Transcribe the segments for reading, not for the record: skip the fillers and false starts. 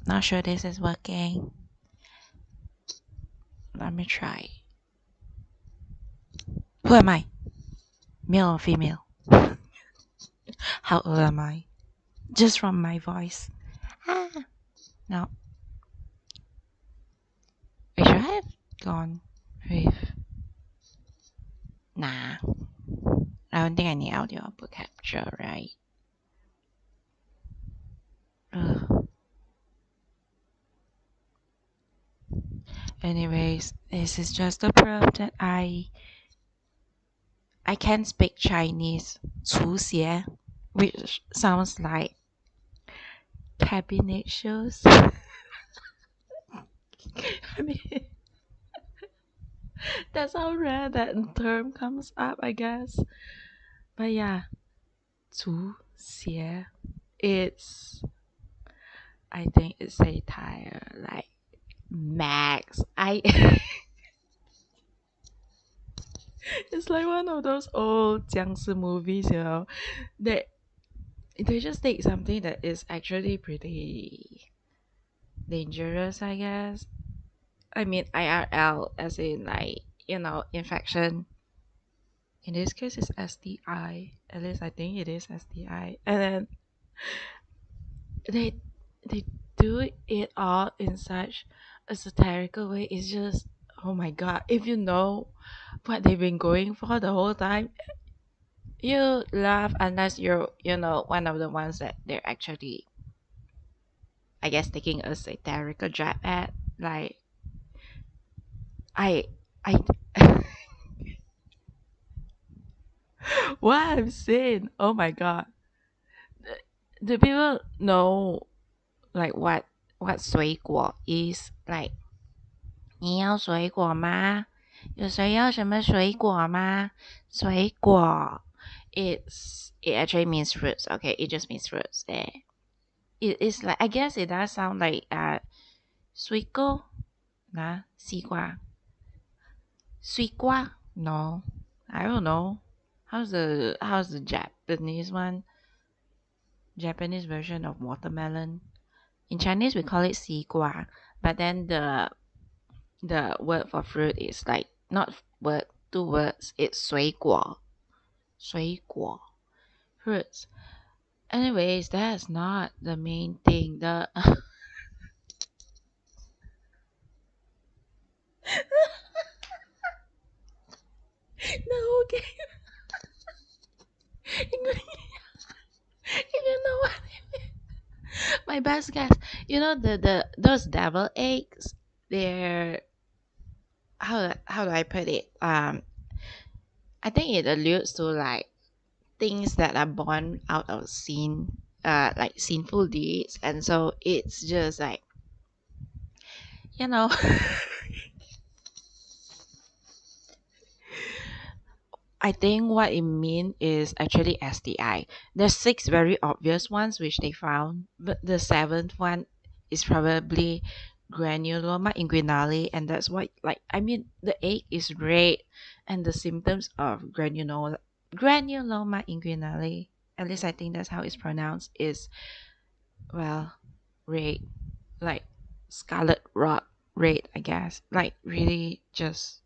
Not sure this is working. Let me try. Who am I? Male or female? How old am I? Just from my voice. Ah. No. Wait, should I have gone with. Nah. I don't think I need audio output capture, right? Ugh. Anyways, this is just a proof that I can speak Chinese, 除鞋, which sounds like cabinet shoes. I mean, that's how rare that term comes up, I guess. But yeah, 除鞋, it's, I think it's a tire, like max. It's like one of those old 僵尸 movies, you know. They just take something that is actually pretty dangerous, I guess. I mean, IRL, as in like, infection. In this case, it's STI. At least I think it is STI. And then they they do it all in such a satirical way. It's just, oh my god! If you know what they've been going for the whole time, you laugh unless you're, one of the ones that they're actually, I guess, taking a satirical jab at. Like, I, I, what I've seen. Oh my god! Do people know like what 水果 is? Like, 你要水果吗？有谁要什么水果吗？水果 it actually means fruits. Okay, it just means fruits. There. It is like, I guess it does sound like 水果 西瓜 no, I don't know. How's the Japanese version of watermelon? In Chinese we call it 西瓜, but then the word for fruit is like not word, two words. It's 水果, fruits. Anyways, that's not the main thing. The no, okay. If you know what I mean. My best guess. You know the those devil eggs. They're, how do I put it? I think it alludes to like things that are born out of sin, like sinful deeds, and so it's just like, you know. I think what it means is actually STI. There's six very obvious ones which they found, but the seventh one is probably granuloma inguinale, and that's why, like, I mean, the egg is red, and the symptoms of granuloma inguinale, at least I think that's how it's pronounced, is, well, red, like scarlet rot red, I guess, like really just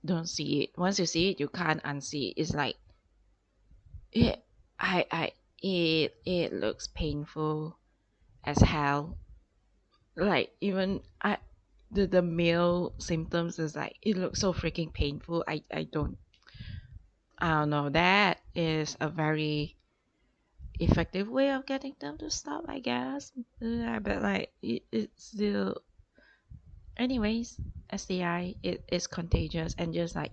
don't see it. Once you see it, you can't unsee it. It's like, it, it looks painful as hell. Like, even the male symptoms is like, it looks so freaking painful. I don't know. That is a very effective way of getting them to stop, I guess. Yeah, but like, it's still, anyways, STI, it is contagious, and just like,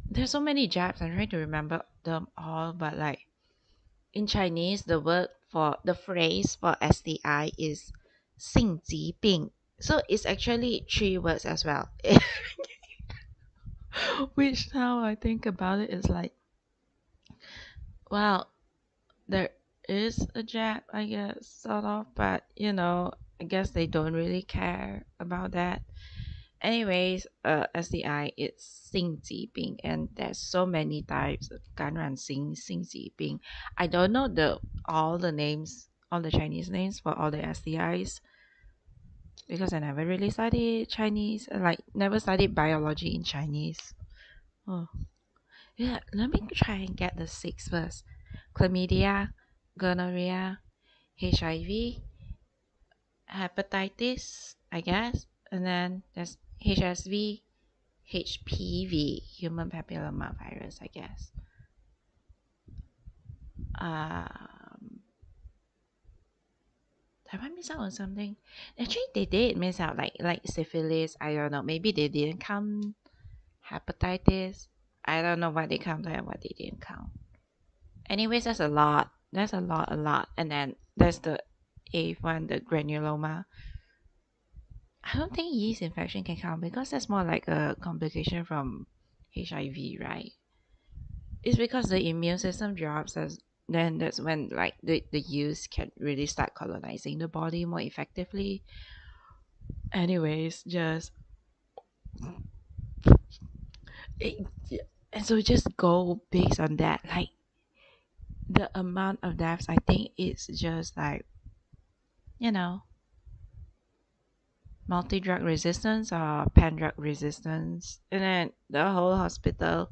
there's so many jabs. I'm trying to remember them all, but like, in Chinese, the phrase for STI is 性疾病. So it's actually three words as well. Which, now I think about it, is like, well, there is a jab, I guess, sort of, but I guess they don't really care about that. Anyways, STI it's 性疾病 and there's so many types of 感染性性疾病. I don't know all the names, all the Chinese names for all the STIs because I never really studied Chinese, like never studied biology in Chinese. Oh, yeah, let me try and get the six first. Chlamydia, gonorrhea, HIV, hepatitis, I guess, and then there's HSV, HPV, human papilloma virus, I guess. Um, have I missed out on something? Actually, they did miss out like syphilis. I don't know. Maybe they didn't count hepatitis. I don't know what they counted and what they didn't count. Anyways, that's a lot. That's a lot. And then there's the eighth one, the granuloma. I don't think yeast infection can count because that's more like a complication from HIV, right? It's because the immune system drops as then that's when like the yeast can really start colonizing the body more effectively. Anyways, just it, and so just go based on that. Like the amount of deaths, I think it's just like you know multi-drug resistance or pan-drug resistance, and then the whole hospital,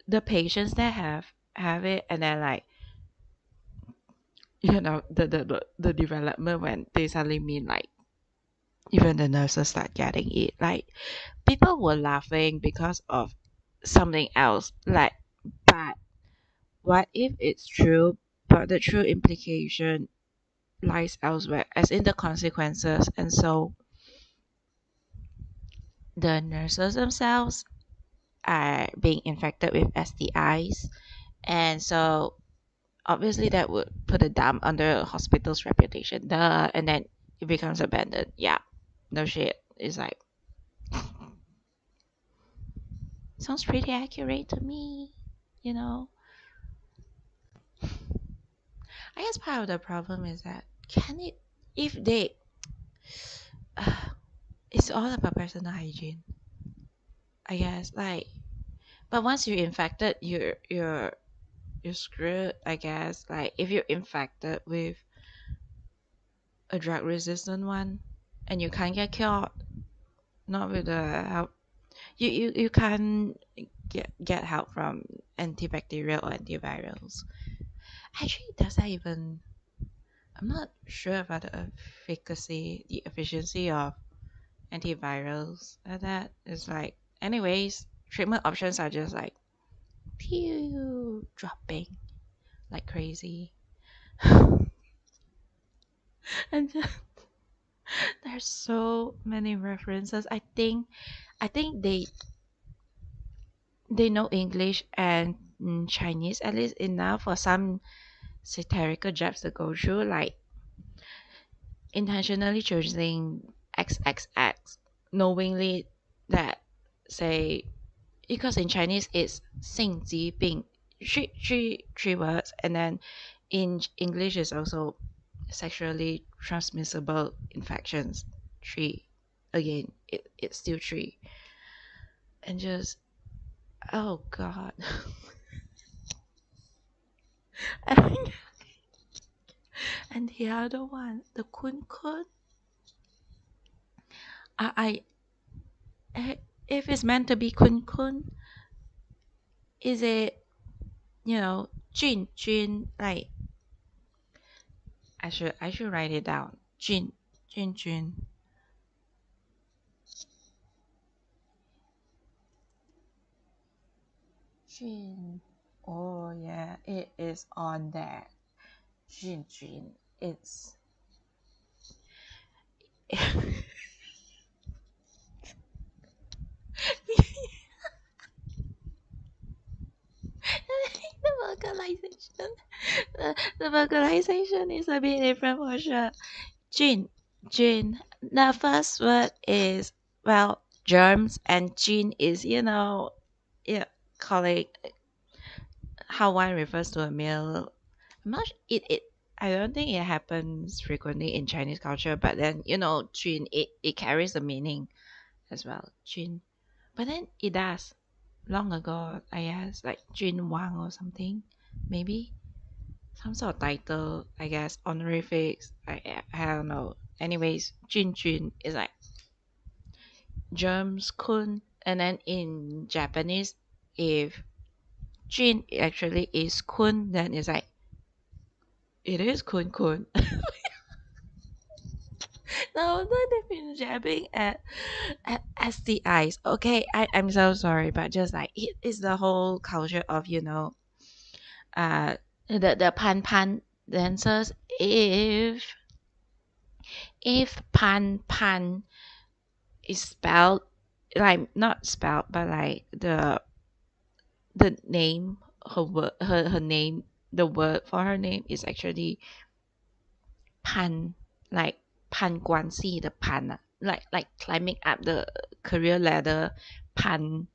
the patients that have it, and then like the development when they suddenly mean like even the nurses start getting it. Like people were laughing because of something else. Like, but what if it's true? But the true implication lies elsewhere, as in the consequences. And so the nurses themselves are being infected with STIs, and so obviously that would put a damp on the hospital's reputation. Duh, and then it becomes abandoned. Yeah, no shit. It's like sounds pretty accurate to me. You know, I guess part of the problem is that can it if they it's all about personal hygiene. I guess like but once you're infected you're screwed, I guess. Like if you're infected with a drug resistant one and you can't get cured, not with the help you can get help from antibacterial or antivirals. Actually, does that even I'm not sure about the efficiency of antivirals and that is like anyways treatment options are just like pew dropping like crazy and just, there's so many references. I think they know English and Chinese at least enough for some satirical jabs to go through, like intentionally choosing XXX knowingly that say because in Chinese it's 性疾病 three words, and then in English is also sexually transmissible infections three again it's still three and just oh god. And the other one the kun kun I if it's meant to be kun kun is it jun jun like I should write it down jun jun jun jun. Oh yeah, it is on there. Jun jun. It's the vocalization. The vocalization is a bit different for sure. Jin. Jin. The first word is well germs, and Jin is yeah, calling how one refers to a meal. I'm not it I don't think it happens frequently in Chinese culture, but then Jin it carries the meaning as well, Jin. But then it does long ago, I guess, like Jin Wang or something, maybe some sort of title, I guess, honorifics. I don't know. Anyways, Jin Jun is like Germs Kun, and then in Japanese, if Jin actually is Kun, then it's like it is Kun Kun. No, no, they've been jabbing at STIs. Okay, I'm so sorry, but just like it is the whole culture of uh the pan dancers. If pan is spelled like not spelled, but like the name her name, the word for her name is actually pan, like pan guanxi, the pan, like climbing up the career ladder, pan.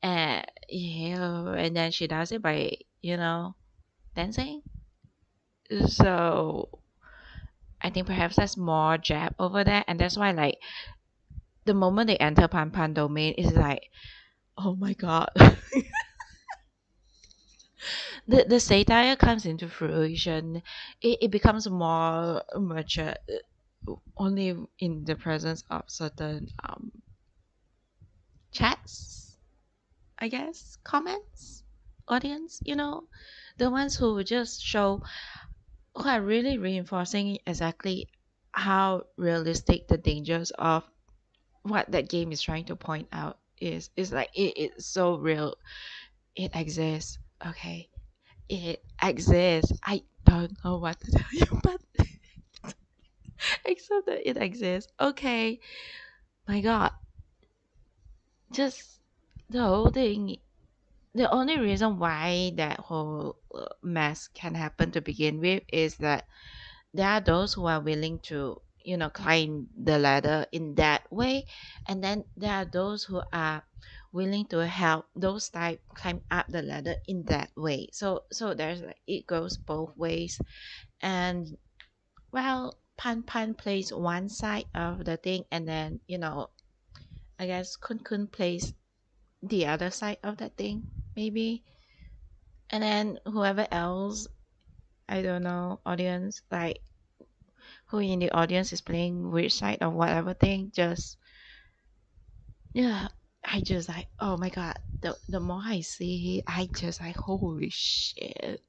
Yeah, and then she does it by dancing. So I think perhaps that's more jab over there, and that's why like the moment they enter pan pan domain, it's like, oh my god. The satire comes into fruition. It becomes more mature only in the presence of certain chats, I guess, comments, audience, the ones who just show, who are really reinforcing exactly how realistic the dangers of what that game is trying to point out is like it's so real. It exists. Okay, it exists. I don't know what to tell you, but except that it exists. Okay, my god, just the whole thing. The only reason why that whole mess can happen to begin with is that there are those who are willing to climb the ladder in that way, and then there are those who are willing to help those type climb up the ladder in that way. So there's like it goes both ways. And well, Pan Pan plays one side of the thing, and then I guess Kun Kun plays the other side of that thing, maybe. And then whoever else, I don't know, audience, like who in the audience is playing which side of whatever thing, just yeah. I just like, oh my god, the more I see it, I just like, holy shit.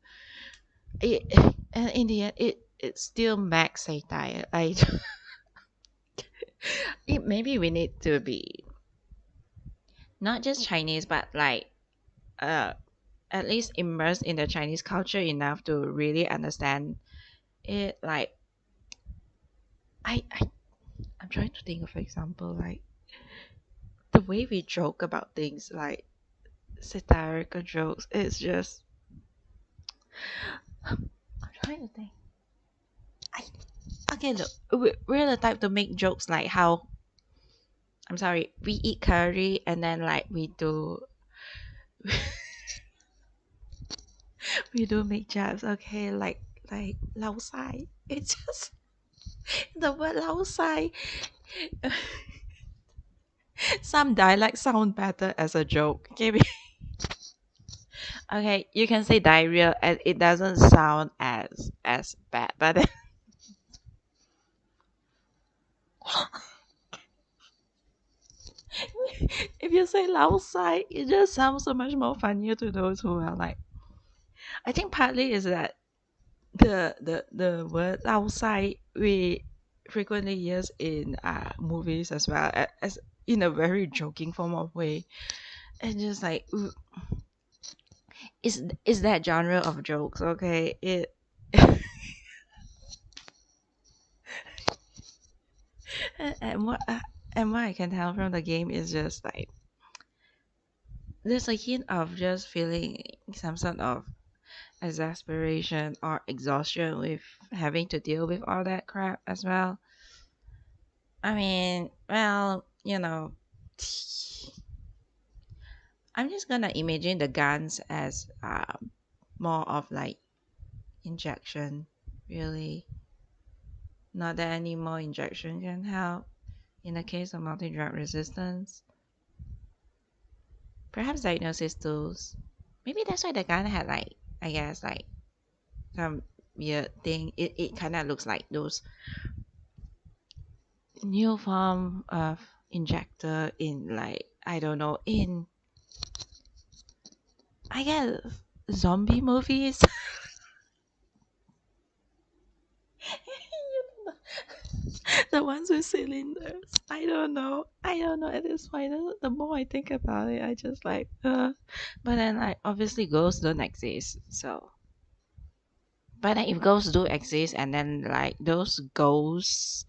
It, and in the end, it still makes satire. Maybe we need to be not just Chinese, but like uh at least immersed in the Chinese culture enough to really understand it. Like I I'm trying to think of example, like the way we joke about things, like satirical jokes. It's just I'm trying to think. I Okay, look, we're the type to make jokes like how, I'm sorry, we eat curry and then like we do make jokes. Okay, like lao sai. It's just the word lao sai. Some dialect sound better as a joke. Okay, okay, you can say diarrhea and it doesn't sound as bad, but then if you say lao sai, it just sounds so much more funnier to those who are like. I think partly is that the word lao sai we frequently use in movies as well as in a very joking form of way, and just like is that genre of jokes. Okay, it and what I can tell from the game is just like there's a hint of just feeling some sort of exasperation or exhaustion with having to deal with all that crap as well. I mean, well, I'm just gonna imagine the guns as more of like injection, really. Not that any more injection can help. in the case of multi-drug resistance. Perhaps diagnosis tools. Maybe that's why the gun had like, I guess, like some weird thing. It kind of looks like those new form of injector in like, I don't know, in, I guess, zombie movies. The ones with cylinders. I don't know. I don't know at this point. The more I think about it, I just like, But then, like, obviously, ghosts don't exist. So, but then if ghosts do exist, and then like those ghosts,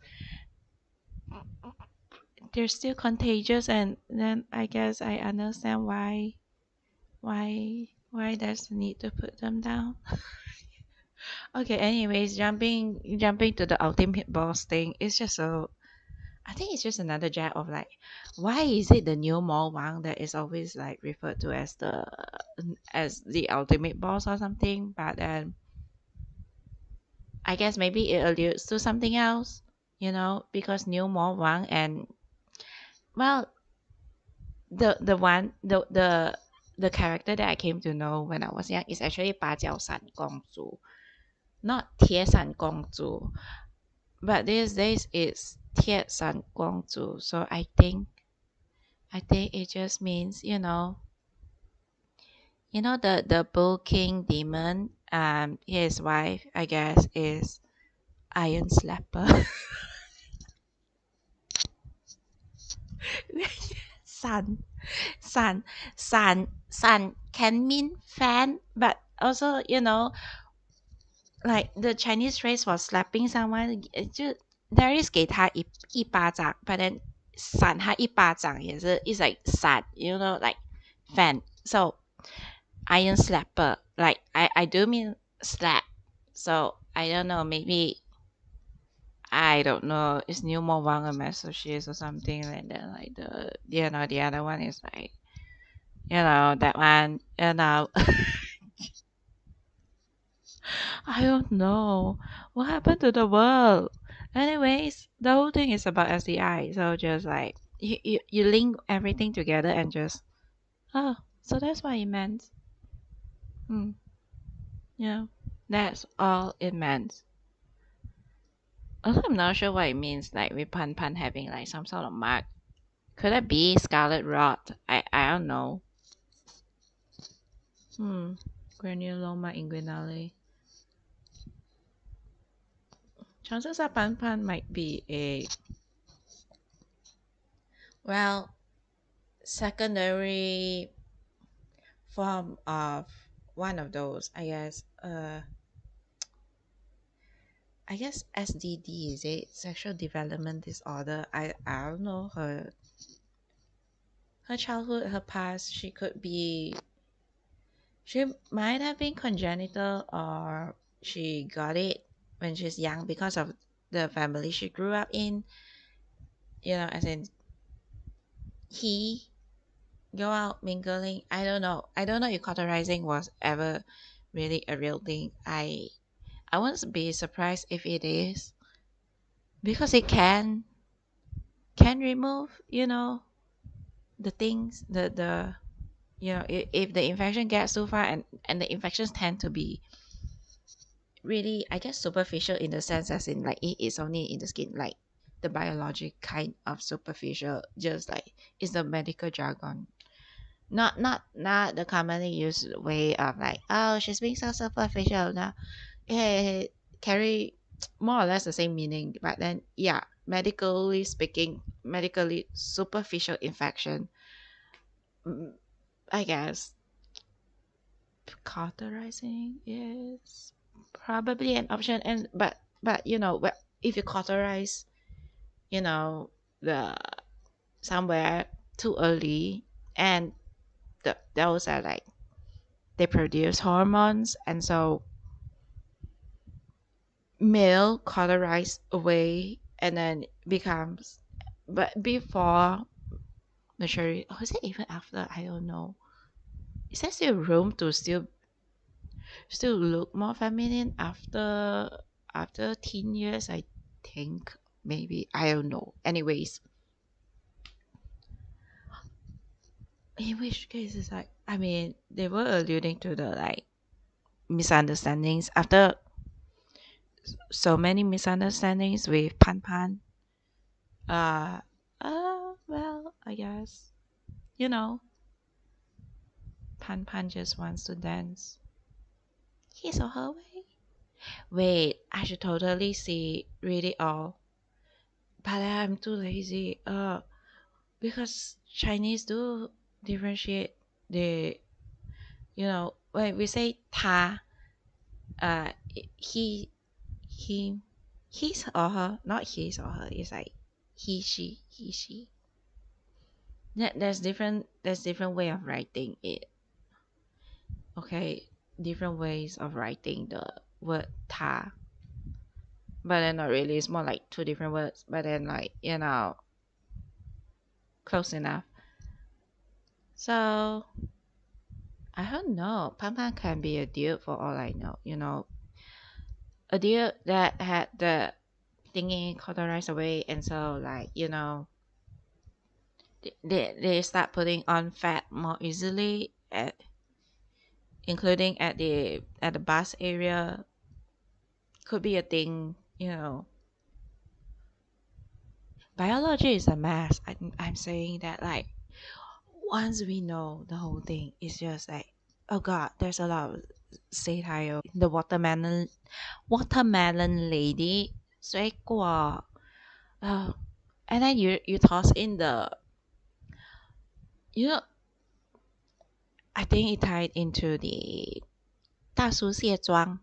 they're still contagious, and then I guess I understand why there's the need to put them down. Okay. Anyways, jumping to the ultimate boss thing. It's just so, I think it's just another jab of like, why is it the new Mo Wang that is always like referred to as the ultimate boss or something? But then I guess maybe it alludes to something else, because new Mo Wang and, well, the character that I came to know when I was young is actually 芭蕉扇公主, not 铁扇公主, but these days it's 铁扇公主. So I think it just means, the Bull King demon, his wife, I guess, is Iron Slapper. Sun, sun can mean fan, but also, like the Chinese phrase for slapping someone, 就 there is 给他一巴掌, but then 扇他一巴掌也是 is like 扇, like fan. So Iron Slapper, like I do mean slap. So I don't know, maybe, I don't know, it's New Mowang a Massachusetts or something like that. Like the other one is like, that one, I don't know what happened to the world. Anyways, the whole thing is about SDI. So just like you link everything together and just, oh, so that's what it meant. Hmm. Yeah, that's all it meant. Also, I'm not sure what it means. Like with Pan Pan having like some sort of mark. Could it be scarlet rot? I don't know. Granuloma inguinale. Chances are Pan Pan might be a, well, secondary form of one of those. I guess SDD, is it sexual development disorder? I don't know her childhood, her past. She might have been congenital, or she got it when she's young because of the family she grew up in. As in, he go out mingling. I don't know if cauterizing was ever really a real thing. I wouldn't be surprised if it is, because it can remove, the things, if the infection gets too far, and the infections tend to be really, I guess, superficial, in the sense as in like it is only in the skin, like the biologic kind of superficial, just like it's the medical jargon, not the commonly used way of like, oh, she's being so superficial now. It carry more or less the same meaning, but then, yeah, medically speaking, medically superficial infection, mm, I guess cauterizing is probably an option. And but if you cauterize, you know the somewhere too early, and those are like, they produce hormones, and so male cauterized away and then becomes, but before maturity, or is it even after, I don't know, is there still room to still look more feminine after teen years, I think, maybe, I don't know. Anyways, In which case, it's like, I mean, they were alluding to the like misunderstandings after so many misunderstandings with Pan Pan. Uh, well, I guess, you know, Pan Pan just wants to dance his or her way. Wait, I should totally see, read it all, but I'm too lazy. Because Chinese do differentiate the, when we say ta, uh, he, he, his or her, not his or her. It's like he, she. There's different way of writing it. Okay, different ways of writing the word ta, but then not really. It's more like two different words, but then like close enough. So I don't know. Pan Pan can be a dude for all I know. A dude that had the thingy cauterized away, and so like they start putting on fat more easily, including at the bus area. Could be a thing. Biology is a mess. I'm saying that like once we know the whole thing, it's just like, oh god, there's a lot of satire. The watermelon lady, 水果. Oh, and then you toss in you know, I think it tied into the 大叔卸妆,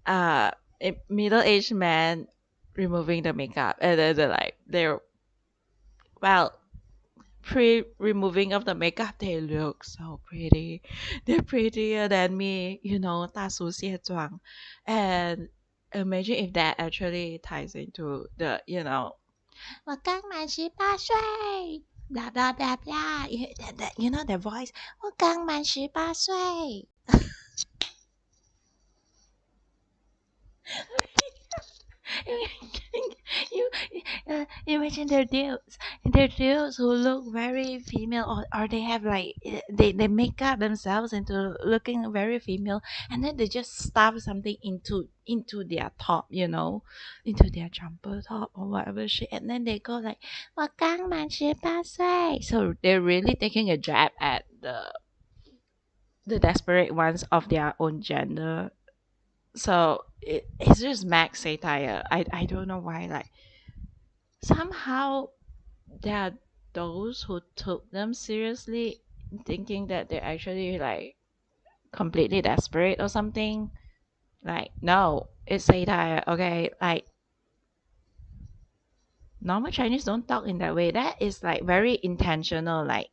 uh, a middle-aged man removing the makeup, and then they're well, pre-removing of the makeup, they look so pretty. They're prettier than me, 大叔卸妆. And imagine if that actually ties into the, 我刚满18岁 blah blah blah blah. That voice, 我刚满18岁. you imagine they're dudes who look very female, or they have like they make up themselves into looking very female, and then they just stuff something into their top, into their jumper top or whatever shit, and then they go like 我刚满18岁. So they're really taking a jab at the desperate ones of their own gender. So it's just max satire. I don't know why. Like somehow there are those who took them seriously, thinking that they're actually like completely desperate or something. Like no, it's satire. Okay, like normal Chinese don't talk in that way. That is like very intentional. Like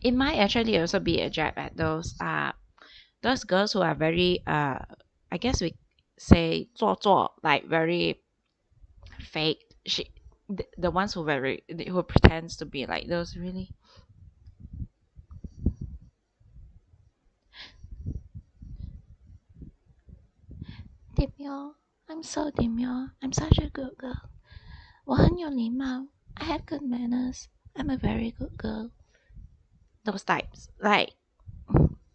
it might actually also be a jab at those girls who are very I guess we say 做作, like very fake. The ones who pretends to be like those really demure. I'm so demure. I'm such a good girl. 我很有礼貌. I have good manners. I'm a very good girl. Those types, like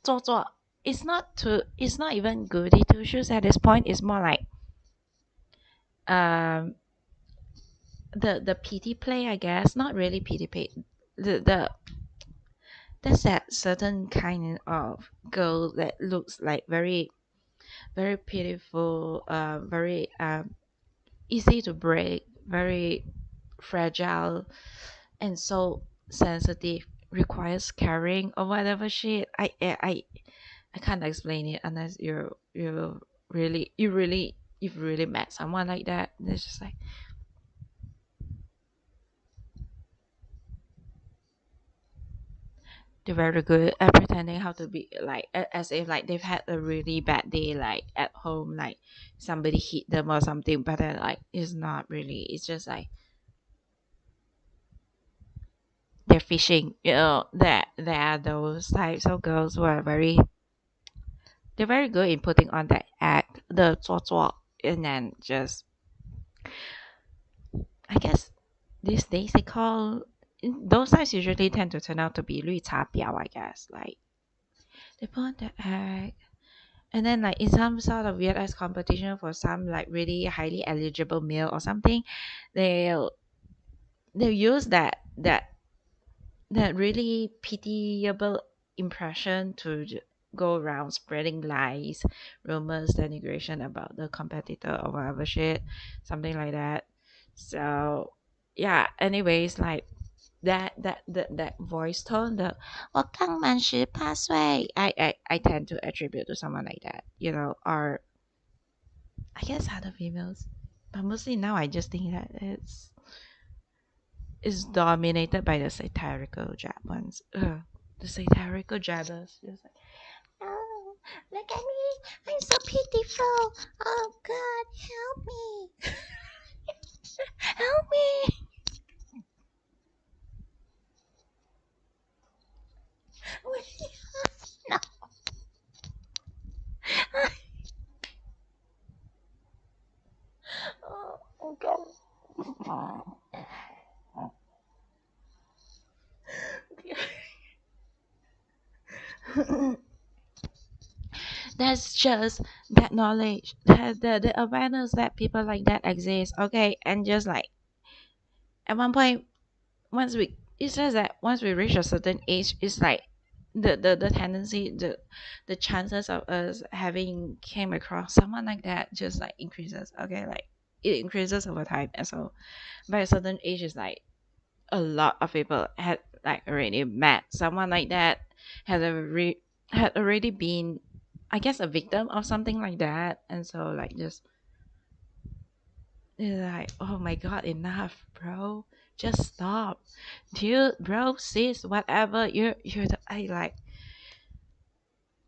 做作. It's not even goody two shoes at this point. It's more like um the pity play, I guess. Not really pity play. The There's that certain kind of girl that looks like very very pitiful, very easy to break, very fragile, and so sensitive, requires caring or whatever shit. I can't explain it unless you've really met someone like that. It's just like they're very good at pretending how to be like as if like they've had a really bad day like at home, like somebody hit them or something, but then like it's not really. It's just like they're fishing. That there are those types of girls who are they're very good in putting on that act, the 做作, and then just I guess these days they call those sites usually tend to turn out to be 绿茶婊, I guess. Like they put on the egg, and then like in some sort of weird ass competition for some like really highly eligible male or something, they'll they'll use that really pitiable impression to go around spreading lies, rumors, denigration about the competitor or whatever shit, something like that. So yeah, anyways, like that voice tone, the 我刚满18岁, I tend to attribute to someone like that, or I guess other females, but mostly now I just think that it's dominated by the satirical jab ones. Ugh, the satirical jabbers. Just like, oh, look at me, I'm so pitiful. Oh God, help me, help me. No. Oh God. That's just that knowledge, the awareness that people like that exist. Okay, and just like at one point, it's just that once we reach a certain age, it's like the tendency, the chances of us having came across someone like that just like increases. Okay, like it increases over time, and so by a certain age, it's like a lot of people had like already met someone like that, had already been, I guess, a victim of something like that, and so like just it's like, oh my God, enough, bro, just stop, dude, bro, sis, whatever, I like,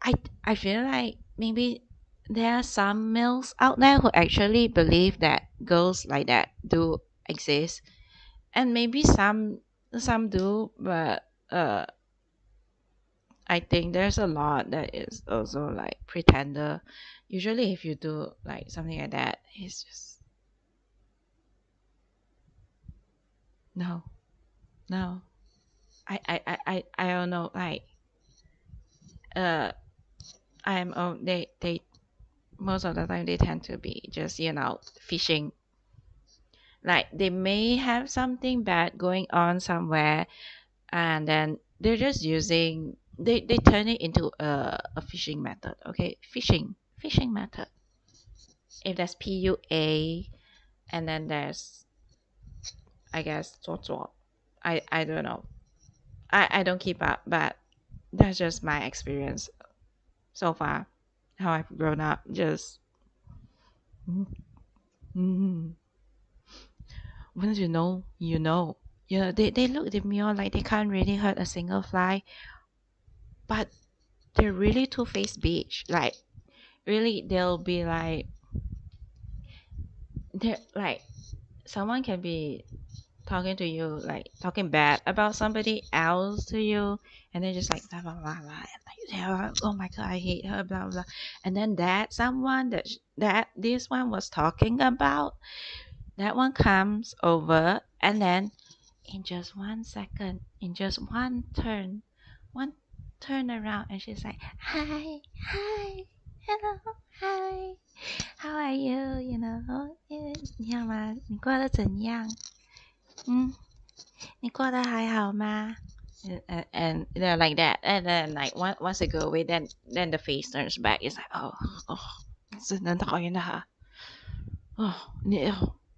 I I feel like maybe there are some males out there who actually believe that girls like that do exist, and maybe some do, but I think there's a lot that is also like pretender. Usually if you do like something like that, it's just no, no. I don't know, like uh they most of the time they tend to be just, fishing. Like they may have something bad going on somewhere, and then they're just using, they turn it into a fishing method. Okay, fishing method. If there's PUA, and then there's, I guess, 做作. I don't know. I don't keep up, but that's just my experience so far. How I've grown up. Just mm, once you know, you know. Yeah, they look at me all like they can't really hurt a single fly, but they're really two-faced bitch. Like really, they'll be like, they're like, someone can be talking to you, like talking bad about somebody else to you, and then just like blah blah blah blah, and like, yeah, oh my God, I hate her, blah blah, and then that someone that this one was talking about, that one comes over, and then in just 1 second, in just one turn around, and she's like, hi, hi, hello, hi, how are you? You 你好吗？你过得怎样？嗯，你过得还好吗？And they're like that, and then like once they go away, then the face turns back. It's like, oh, oh, 真的讨厌他。哦，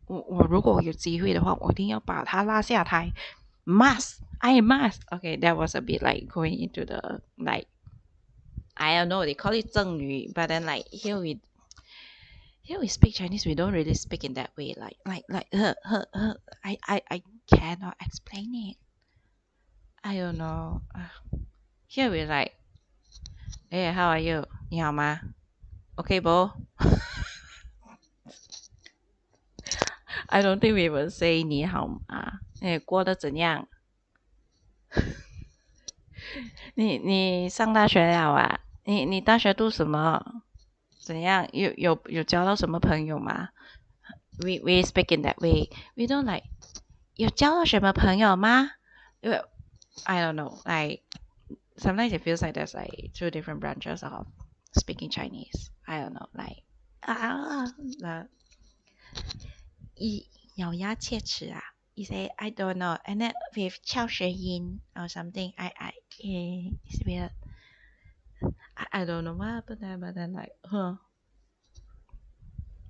我如果有机会的话，我一定要把他拉下台。Must I must. Okay, that was a bit like going into the like, I don't know, they call it 赠语, but then like here we speak Chinese, we don't really speak in that way. Like I cannot explain it. I don't know. Here we like, hey, how are you? 你好吗? Okay, bro. I don't think we will say 你好吗. Hey, 过得怎样? 你上大学了啊？你大学读什么？怎样？有交到什么朋友吗？We speak in that way. We don't like 有交到什么朋友吗? Well, I don't know. Like sometimes it feels like there's like two different branches of speaking Chinese. I don't know. Like the 咬牙切齿啊. You say I don't know, and then with 翘舌音 or something. It's weird. I don't know what happened there, but then like,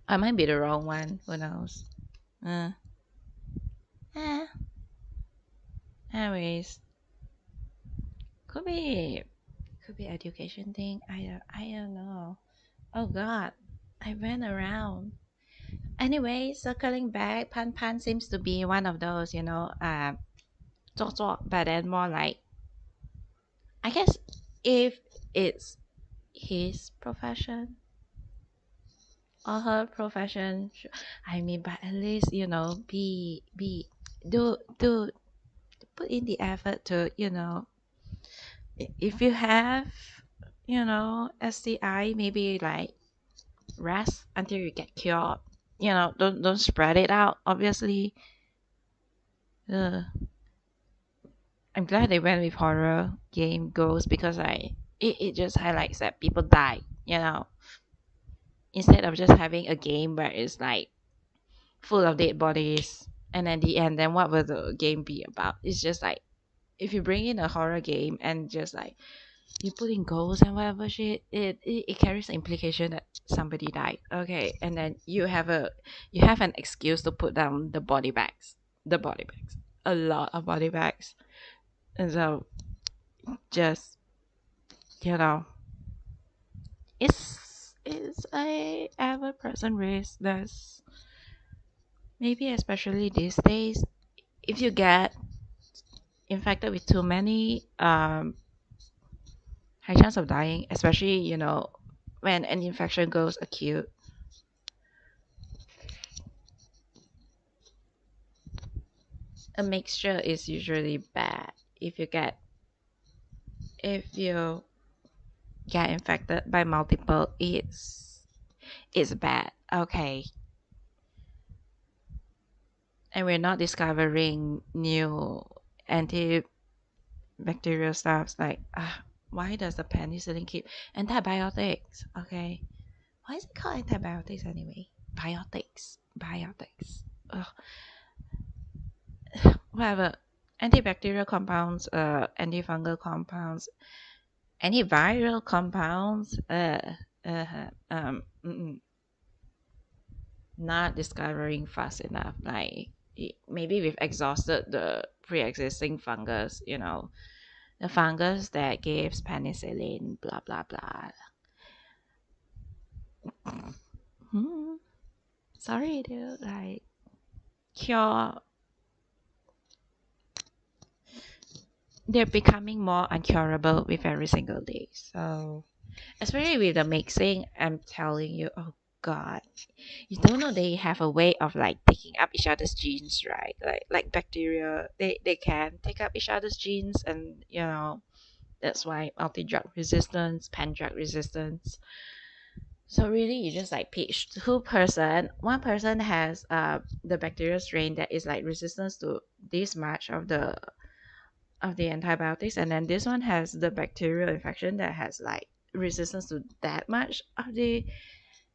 I might be the wrong one. Who knows? Uh, eh. Anyways, could be education thing. I don't know. Oh God, I went around. Anyway, circling back, Pan Pan seems to be one of those, 做做, but then more like, I guess if it's his profession or her profession, I mean, but at least, do put in the effort to, if you have, STI, maybe like rest until you get cured. Don't spread it out. Obviously, I'm glad they went with horror game goes because it just highlights that people die. Instead of just having a game where it's like full of dead bodies, and at the end, then what will the game be about? It's just like if you bring in a horror game and just like you put in ghosts and whatever shit, it carries the implication that somebody died. Okay, and then you have an excuse to put down the body bags, a lot of body bags, and so just you know, it's a ever present risk. That's maybe especially these days, if you get infected with too many, high chance of dying, especially when an infection goes acute. A mixture is usually bad. If you get infected by multiple, it's bad. Okay, and we're not discovering new antibacterial stuffs like why does the penicillin keep antibiotics? Okay, why is it called antibiotics anyway? Biotics. Ugh. Whatever. Antibacterial compounds, antifungal compounds, antiviral compounds. Not discovering fast enough. Like maybe we've exhausted the pre-existing fungus. The fungus that gives penicillin. Blah blah blah. Sorry, dude. Like cure. They're becoming more uncurable with every single day. So, especially with the mixing, I'm telling you, oh God, you don't know they have a way of like taking up each other's genes, right? Like bacteria, they can take up each other's genes, and that's why multi-drug resistance, pan-drug resistance. So really, you just like pitch one person has the bacterial strain that is like resistance to this much of the antibiotics, and then this one has the bacterial infection that has like resistance to that much of the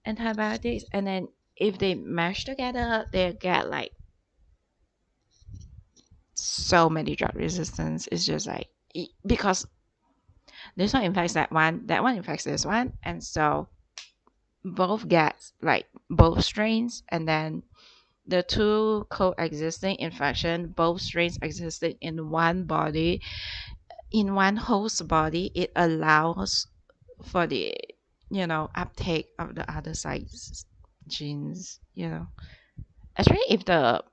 antibiotics, and then if they mash together they get like so many drug resistance. It's just like because this one infects that one infects this one, and so both get like both strains, and then the two coexisting infection, both strains existing in one body, in one host body, it allows for the uptake of the other side's genes. Especially if the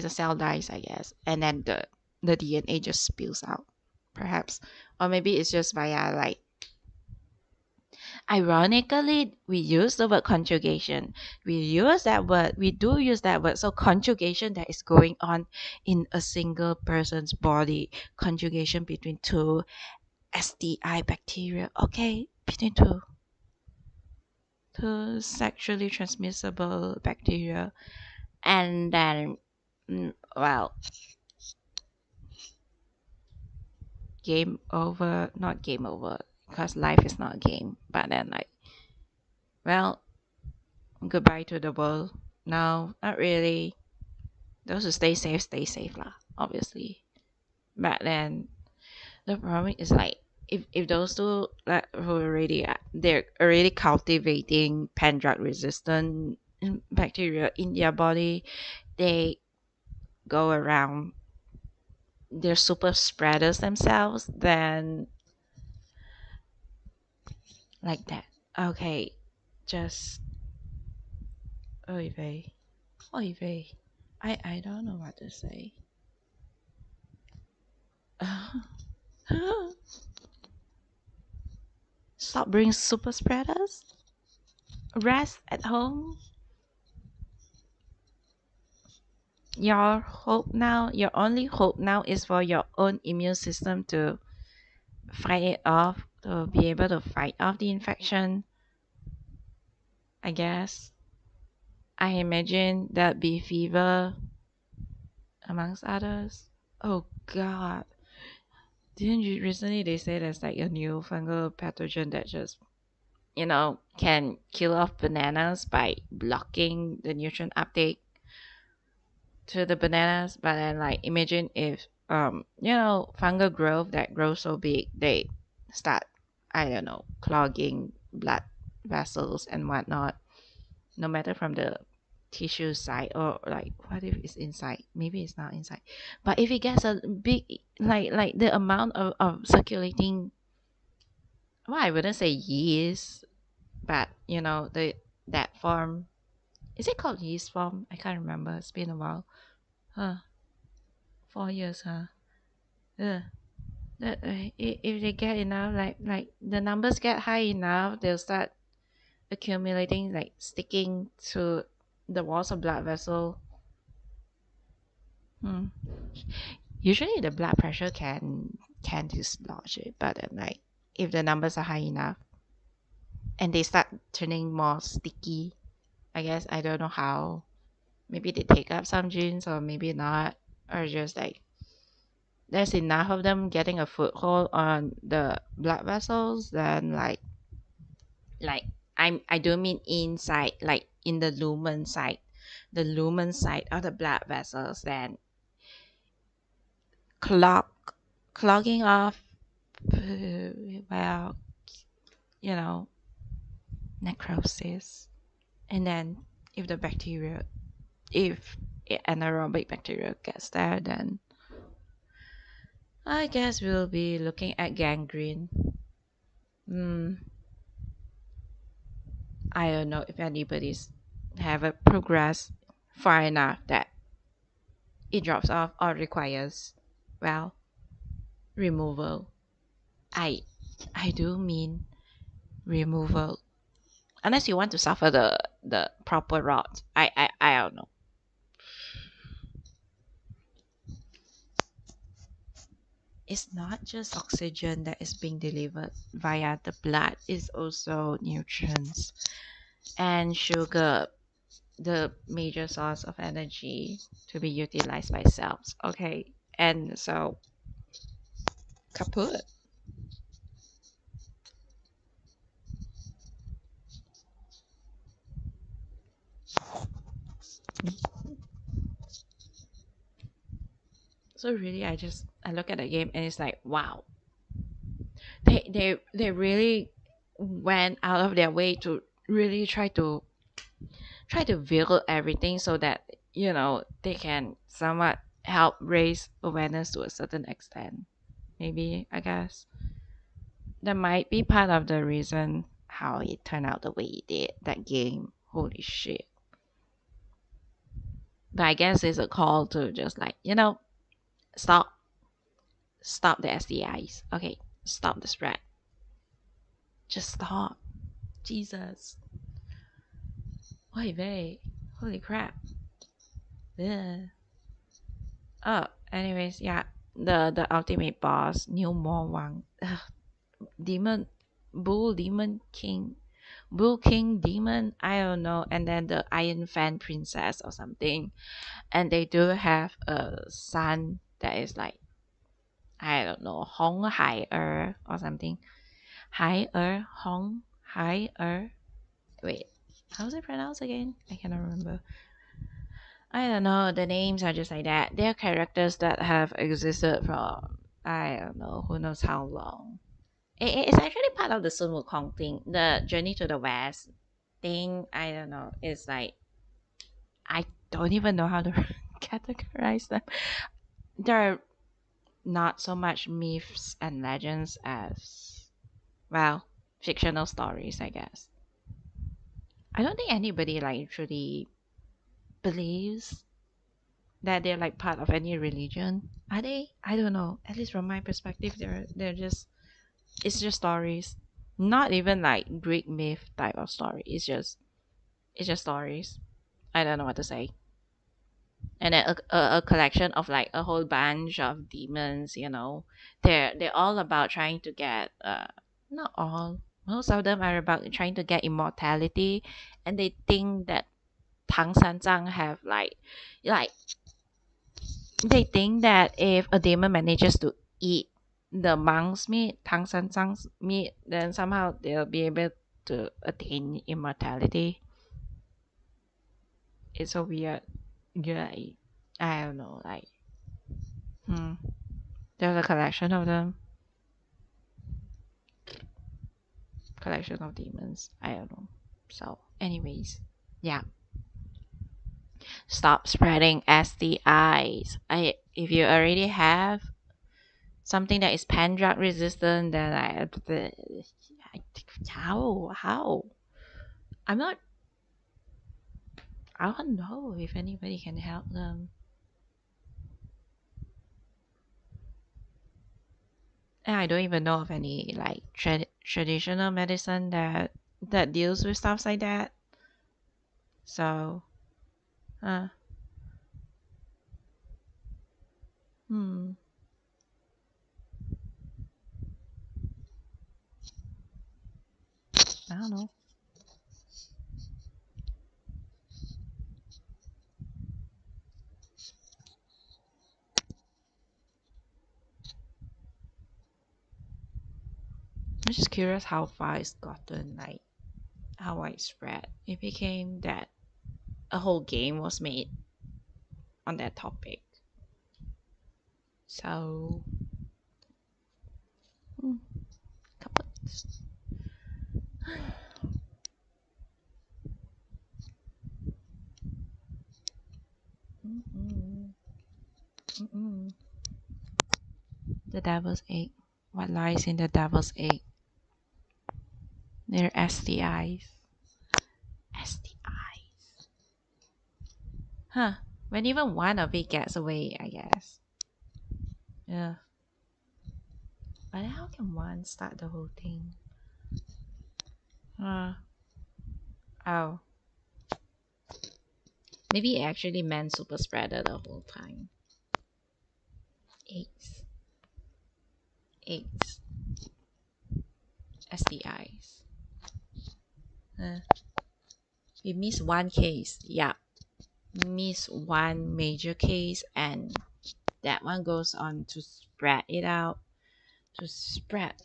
cell dies, I guess, and then the DNA just spills out, perhaps, or maybe it's just via like. Ironically, we use the word conjugation. We do use that word. So conjugation that is going on in a single person's body, conjugation between two STI bacteria. Okay, between two sexually transmissible bacteria, and then Well, game over, not game over, because life is not a game. But then, like, well, goodbye to the world. No, not really. Those who stay safe lah, obviously. But then the problem is like if those two like who already they're already cultivating pan drug resistant bacteria in their body, they go around, they're super spreaders themselves, then like that. Okay, just oy vey, oy vey. I don't know what to say. Stop being super spreaders. Rest at home. Your only hope now is for your own immune system to fight it off, to be able to fight off the infection. I guess. I imagine that be fever, amongst others. Oh God. Didn't you recently they say there's like a new fungal pathogen that just can kill off bananas by blocking the nutrient uptake to the bananas. But then like imagine if fungal growth that grows so big they start, I don't know, clogging blood vessels and whatnot, no matter from the tissue side or like what if it's inside, maybe it's not inside, but if it gets a big, like the amount of circulating, well, I wouldn't say yeast, but the that form, is it called yeast form? I can't remember, it's been a while. Huh. 4 years, huh? Yeah. If they get enough, like the numbers get high enough, they'll start accumulating, like sticking to the walls of blood vessel. Hmm. Usually the blood pressure can dislodge it, but then like if the numbers are high enough and they start turning more sticky, I guess I don't know how. Maybe they take up some genes or maybe not, or just like there's enough of them getting a foothold on the blood vessels, then like I don't mean inside, like in the lumen side of the blood vessels, then clog clogging off, well, you know, necrosis. And then if the bacteria, if anaerobic bacteria gets there, then I guess we'll be looking at gangrene. Hmm. I don't know if anybody's have a progress far enough that it drops off or requires, well, removal. I I do mean removal. Unless you want to suffer the proper rot. I don't know. It's not just oxygen that is being delivered via the blood, it's also nutrients and sugar, the major source of energy to be utilized by cells. Okay. And so kaput. So really I look at the game and it's like wow. They really went out of their way to really try to veil everything so that they can somewhat help raise awareness to a certain extent. Maybe, I guess that might be part of the reason how it turned out the way it did, that game. Holy shit. But I guess it's a call to just like stop stop the SDIs. Okay, stop the spread. Just stop. Jesus. Wait, wait. Holy crap. Ugh. Oh, anyways, yeah. The ultimate boss, New Mo Wang. Ugh. Demon Bull Demon King. Bull King Demon, I don't know, and then the Iron Fan Princess or something. And they do have a son that is like, I don't know, Hong Hai or something. Hai Hong Hai Wait, how's it pronounced again? I cannot remember. I don't know. The names are just like that. They're characters that have existed from, I don't know, who knows how long. It's actually part of the Sun Wukong thing. The Journey to the West thing, I don't know. It's like, I don't even know how to categorize them. They're not so much myths and legends as, well, fictional stories, I guess. I don't think anybody like truly believes that they're like part of any religion. Are they? I don't know. At least from my perspective, they're just, it's just stories. Not even like Greek myth type of story. It's just stories. I don't know what to say. And then a collection of like a whole bunch of demons. They're all about trying to get not all, most of them are about trying to get immortality, and they think that Tang San Zhang have like they think that if a demon manages to eat the monk's meat, Tang San Zhang's meat, then somehow they'll be able to attain immortality. It's so weird. Yeah, I don't know. Hmm, there's a collection of demons. I don't know. So, anyways, yeah. Stop spreading STIs. If you already have something that is pan drug resistant, then how I'm not, I don't know if anybody can help them. And I don't even know of any like traditional medicine that deals with stuff like that. So, uh, hmm, I don't know. I'm just curious how far it's gotten, like how widespread it became that a whole game was made on that topic. So, hmm, couple. Mm-mm, mm-mm. The devil's egg. What lies in the devil's egg? They're STIs. STIs. Huh. When even one of it gets away, I guess. Yeah. But how can one start the whole thing? Oh. Maybe it actually meant super spreader the whole time. AIDS. AIDS. STIs. Uh, we miss one case. Yeah. Miss one major case, and that one goes on to spread it out, to spread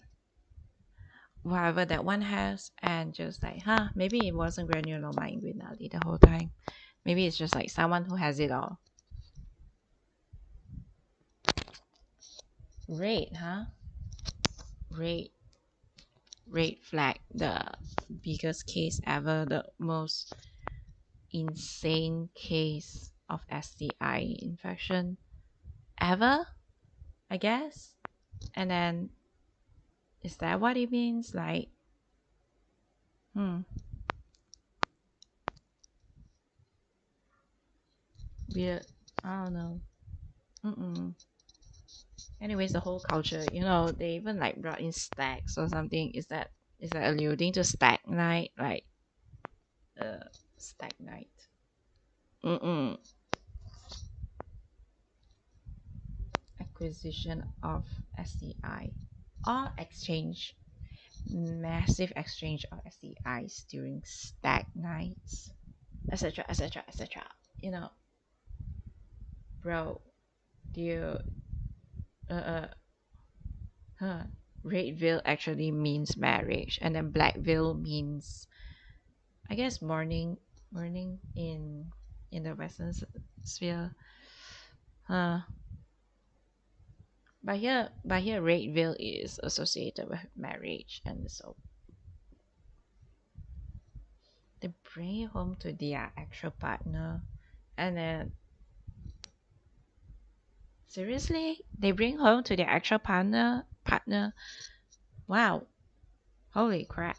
whatever that one has, and just like, maybe it wasn't granuloma inguinale the whole time. Maybe it's just like someone who has it all. Red, huh? Red, red flag, the biggest case ever, the most insane case of STI infection ever, I guess. And then, is that what it means? Like, hmm, weird. I don't know. Mm-mm. Anyways, the whole culture, they even like brought in stacks or something. Is that alluding to stag night? Like, stag night. Mm-mm. Acquisition of STI or exchange. massive exchange of STIs during stag nights, etc., etc., etc. You know, bro, do you, uh, uh, huh? Red veil actually means marriage, and then black veil means, I guess, mourning in the Western sphere. Huh. But here, red veil is associated with marriage, and so they bring it home to their actual partner, and then seriously, they bring home to their actual partner. Wow, holy crap!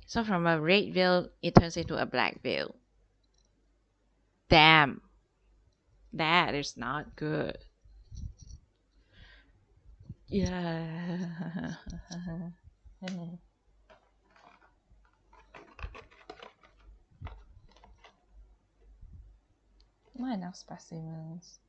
So from a red veil, it turns into a black veil. Damn, that is not good. Yeah. Not enough specimens.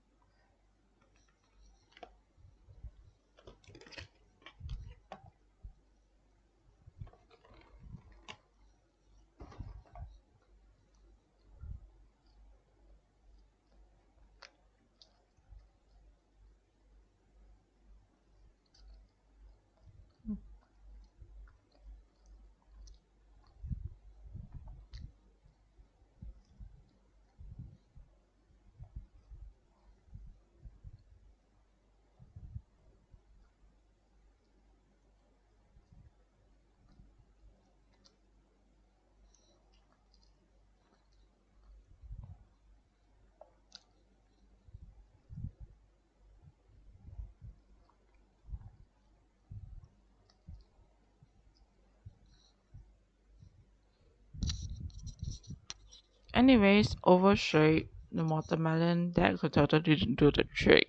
Anyways, overshade the watermelon, that could totally didn't do the trick.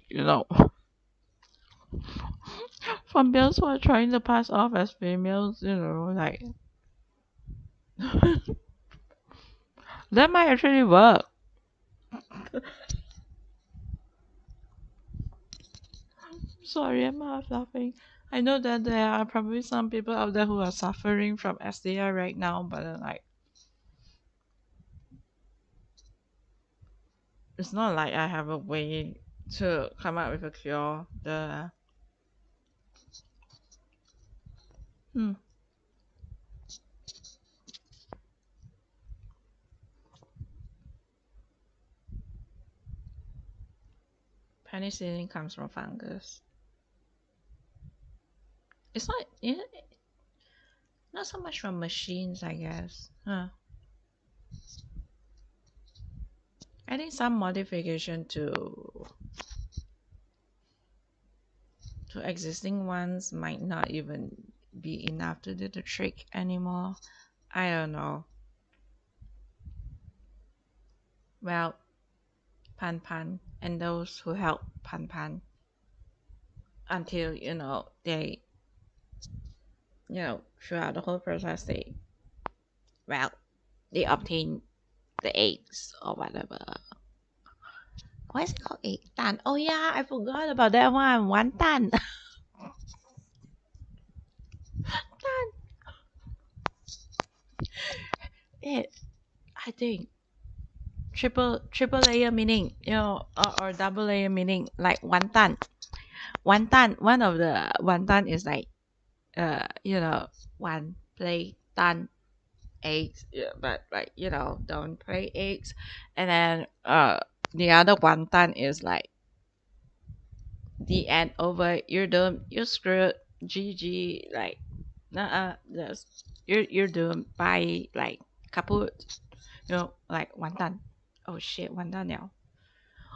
For males who are trying to pass off as females, like that might actually work. Sorry, I'm half laughing. I know that there are probably some people out there who are suffering from SDI right now, but like it's not like I have a way to come up with a cure. The hmm, penicillin comes from fungus. It's not so much from machines, I guess. Huh. I think some modification to existing ones might not even be enough to do the trick anymore. I don't know. Well, Pan Pan and those who help Pan Pan until they throughout the whole process they obtain the eggs or whatever. Why is it called egg tan? Oh yeah, I forgot about that one. One tan. Tan. It, I think triple layer meaning, or double layer meaning like one tan. One tan. One of the one tan is like one plate tan eggs, yeah, but like don't play eggs, and then the other one tan is like the end over. You're done. You're screwed. GG. Like, just you're doomed. Bye. Like kaput. Like 完蛋. Oh shit, 完蛋了.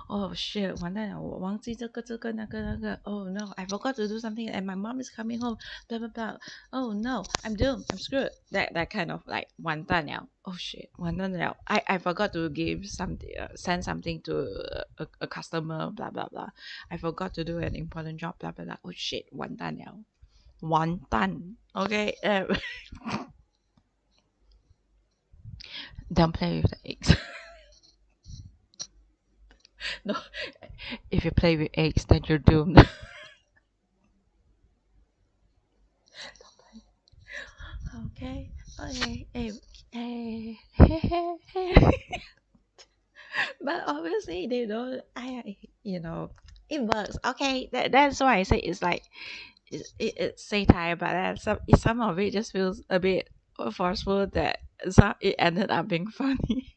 Oh shit, 完蛋了，我忘记这个那个。Oh no, I forgot to do something and my mom is coming home. Blah blah blah. Oh no, I'm doomed. I'm screwed. That kind of like 完蛋了. Oh shit, 完蛋了. I forgot to give something, send something to a customer. Blah blah blah. I forgot to do an important job. Blah blah blah. Oh shit, 完蛋了. 完蛋. Okay. Don't play with the eggs. No, if you play with eggs, then you're doomed. Okay. Okay. Hey. But obviously they don't. It works. Okay. That's why I say it's like it's satire, but some of it just feels a bit forceful that it ended up being funny.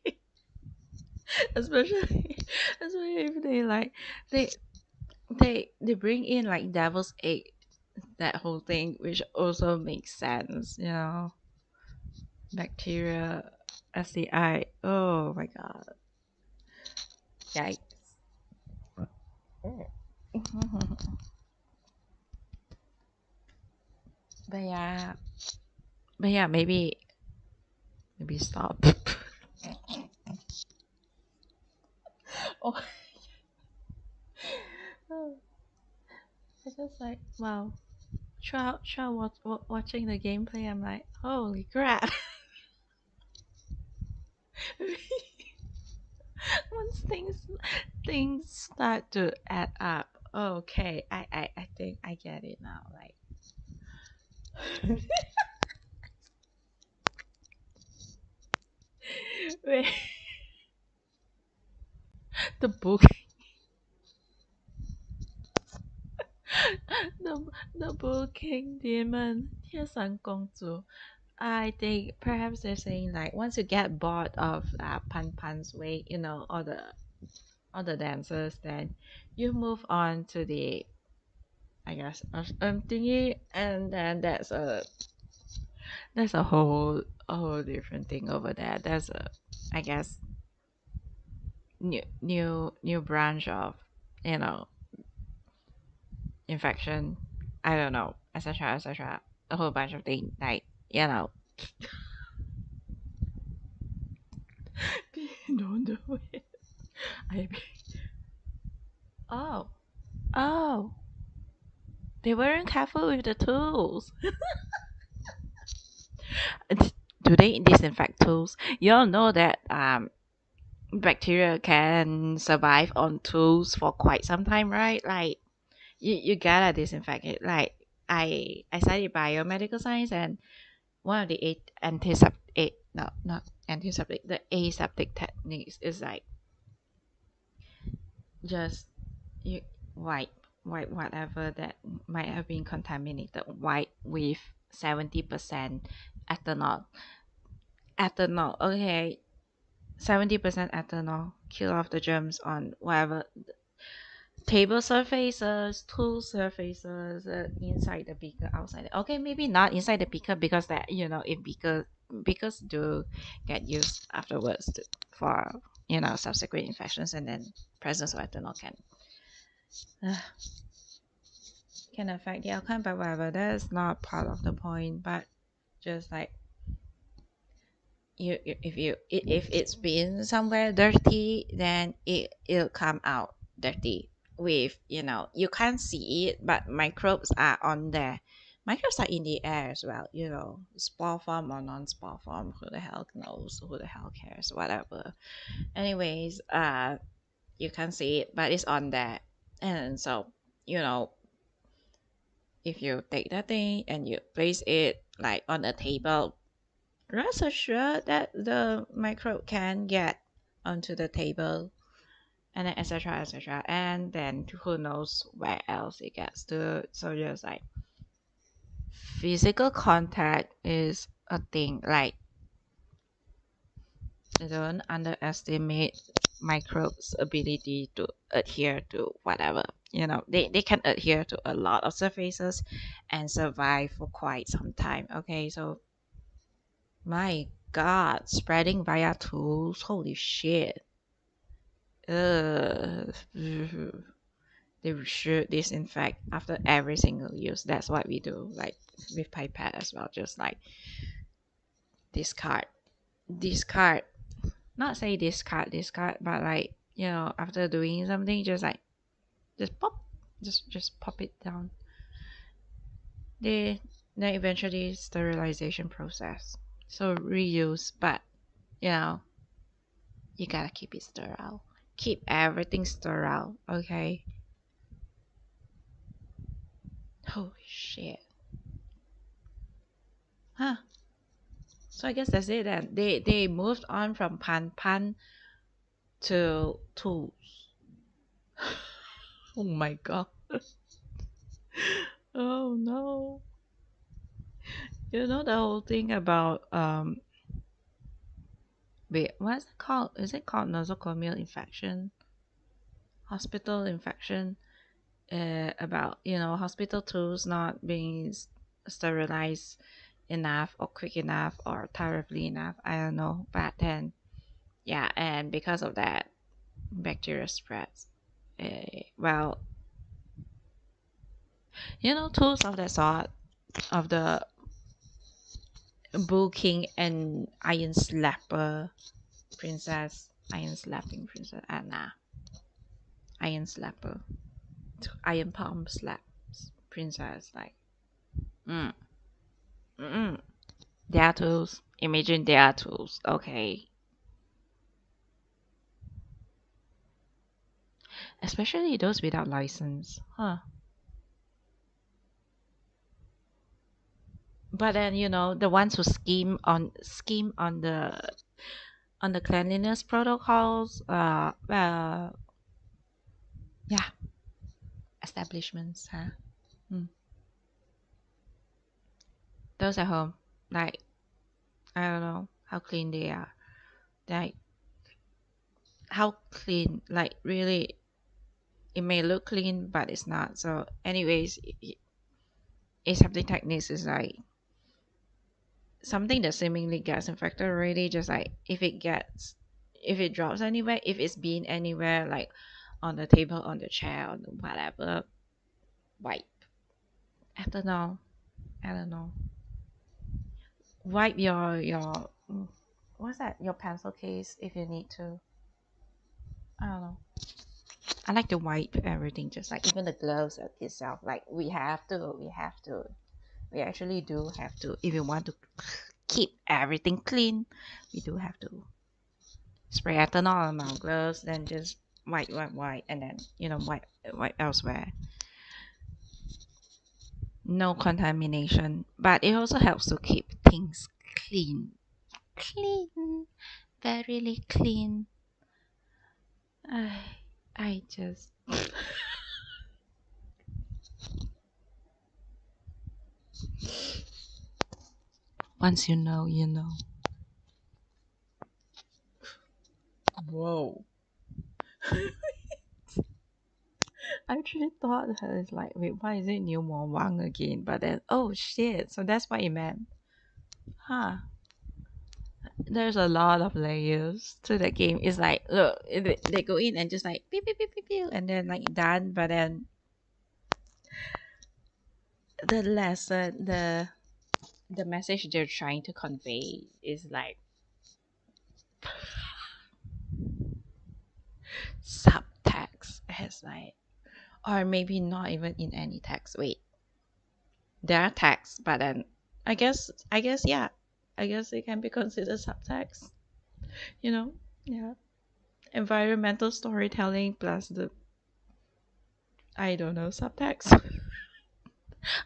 especially especially if they they bring in like devil's egg, that whole thing, which also makes sense. Bacteria, STI. Oh my god. Yikes. but yeah but yeah, maybe stop. oh I just like, wow. Throughout watching the gameplay, I'm like, holy crap. Once things start to add up, okay, I think I get it now. Like, wait, the book, the the booking demon, 天上公主. I think perhaps they're saying like once you get bored of Pan Pan's way, all the dancers, then you move on to the, I guess, thingy, and then that's a whole different thing over there. There's a, I guess, new branch of, you know infection. I don't know, etc., etc. A whole bunch of things, like, you know. Don't do it. I oh oh they weren't careful with the tools. Do they disinfect tools? You all know that bacteria can survive on tools for quite some time, right? Like, you gotta disinfect it. Like, I studied biomedical science, and one of the eight antiseptic, no, not antiseptic, the aseptic techniques is like, just you wipe wipe whatever that might have been contaminated, wipe with 70% ethanol. Okay, 70% ethanol, kill off the germs on whatever table surfaces, tool surfaces, inside the beaker, outside. Okay, maybe not inside the beaker, because that, if beakers do get used afterwards for subsequent infections, and then presence of ethanol uh, can affect the outcome. But whatever, that's not part of the point. But just like, if it's been somewhere dirty, then it'll come out dirty. With, you can't see it, but microbes are on there. Microbes are in the air as well, spore form or non-spore form, who the hell knows, who the hell cares, whatever. Anyways, you can't see it, but it's on there. And so, you know if you take that thing and you place it like on a table, rest assured that the microbe can get onto the table, and then etc., etc., and then who knows where else it gets to. So just like, physical contact is a thing. Like, don't underestimate microbes' ability to adhere to whatever. They can adhere to a lot of surfaces and survive for quite some time. Okay, so, my god, spreading via tools, holy shit. Ugh. They should disinfect after every single use. That's what we do, like with pipette as well. Just like, discard, discard. Not say discard, but like, after doing something, just like, just pop, just pop it down. They then eventually sterilization process. So reuse, but you know you gotta keep it sterile. Keep everything sterile, okay? Holy shit. Huh. So I guess that's it. And they moved on from pan pan to tools. Oh my god. Oh no. You know the whole thing about wait, what's it called? Is it called nosocomial infection? Hospital infection? About hospital tools not being sterilized enough or quick enough or thoroughly enough. I don't know. But then yeah, and because of that, bacteria spreads. Well, tools of that sort of the Bull King and Iron Slapper Princess, Iron Slapping Princess Anna, Iron Slapper, Iron Palm Slaps Princess. Like, mm, mm, they are tools. Imagine they are tools. Okay, especially those without license, huh? But then the ones who scheme on the cleanliness protocols. Yeah, establishments, huh? Mm. Those at home, like I don't know how clean they are. Like how clean, like really, it may look clean, but it's not. So, anyways, aseptic techniques is like something that seemingly gets infected already. Just like if it drops anywhere, if it's been anywhere, like on the table, on the chair, on the whatever, wipe. I don't know. I don't know. Wipe what's that? Your pencil case if you need to. I don't know. I like to wipe everything, just like even the gloves itself. Like we actually do have to. If you want to keep everything clean, we do have to spray ethanol on our gloves, then just wipe, and then wipe elsewhere. No contamination, but it also helps to keep things clean, clean, very clean. I, I just once you know, you know. Whoa. I actually thought that it's like, wait, why is it New Mo Wang again? But then, oh shit, so that's what it meant. Huh. There's a lot of layers to the game. It's like, look, they go in and just like, pew, pew, pew, pew, pew, and then like done. But then the lesson, the message they're trying to convey is like subtext. It's like, or maybe not even in any text. Wait, there are texts, but then yeah, I guess it can be considered subtext. You know, yeah, environmental storytelling plus the I don't know subtext.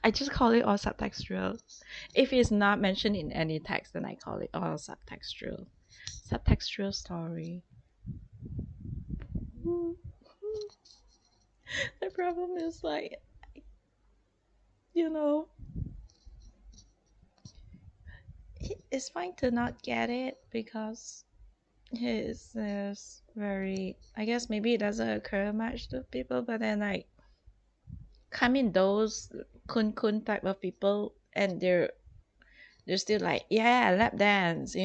I just call it all subtextual. If it's not mentioned in any text, then I call it all subtextual. Subtextual story. The problem is like, you know, it's fine to not get it because his very. I guess maybe it doesn't occur much to people, but then like come in those kun type of people, and they're still like, yeah, lap dance,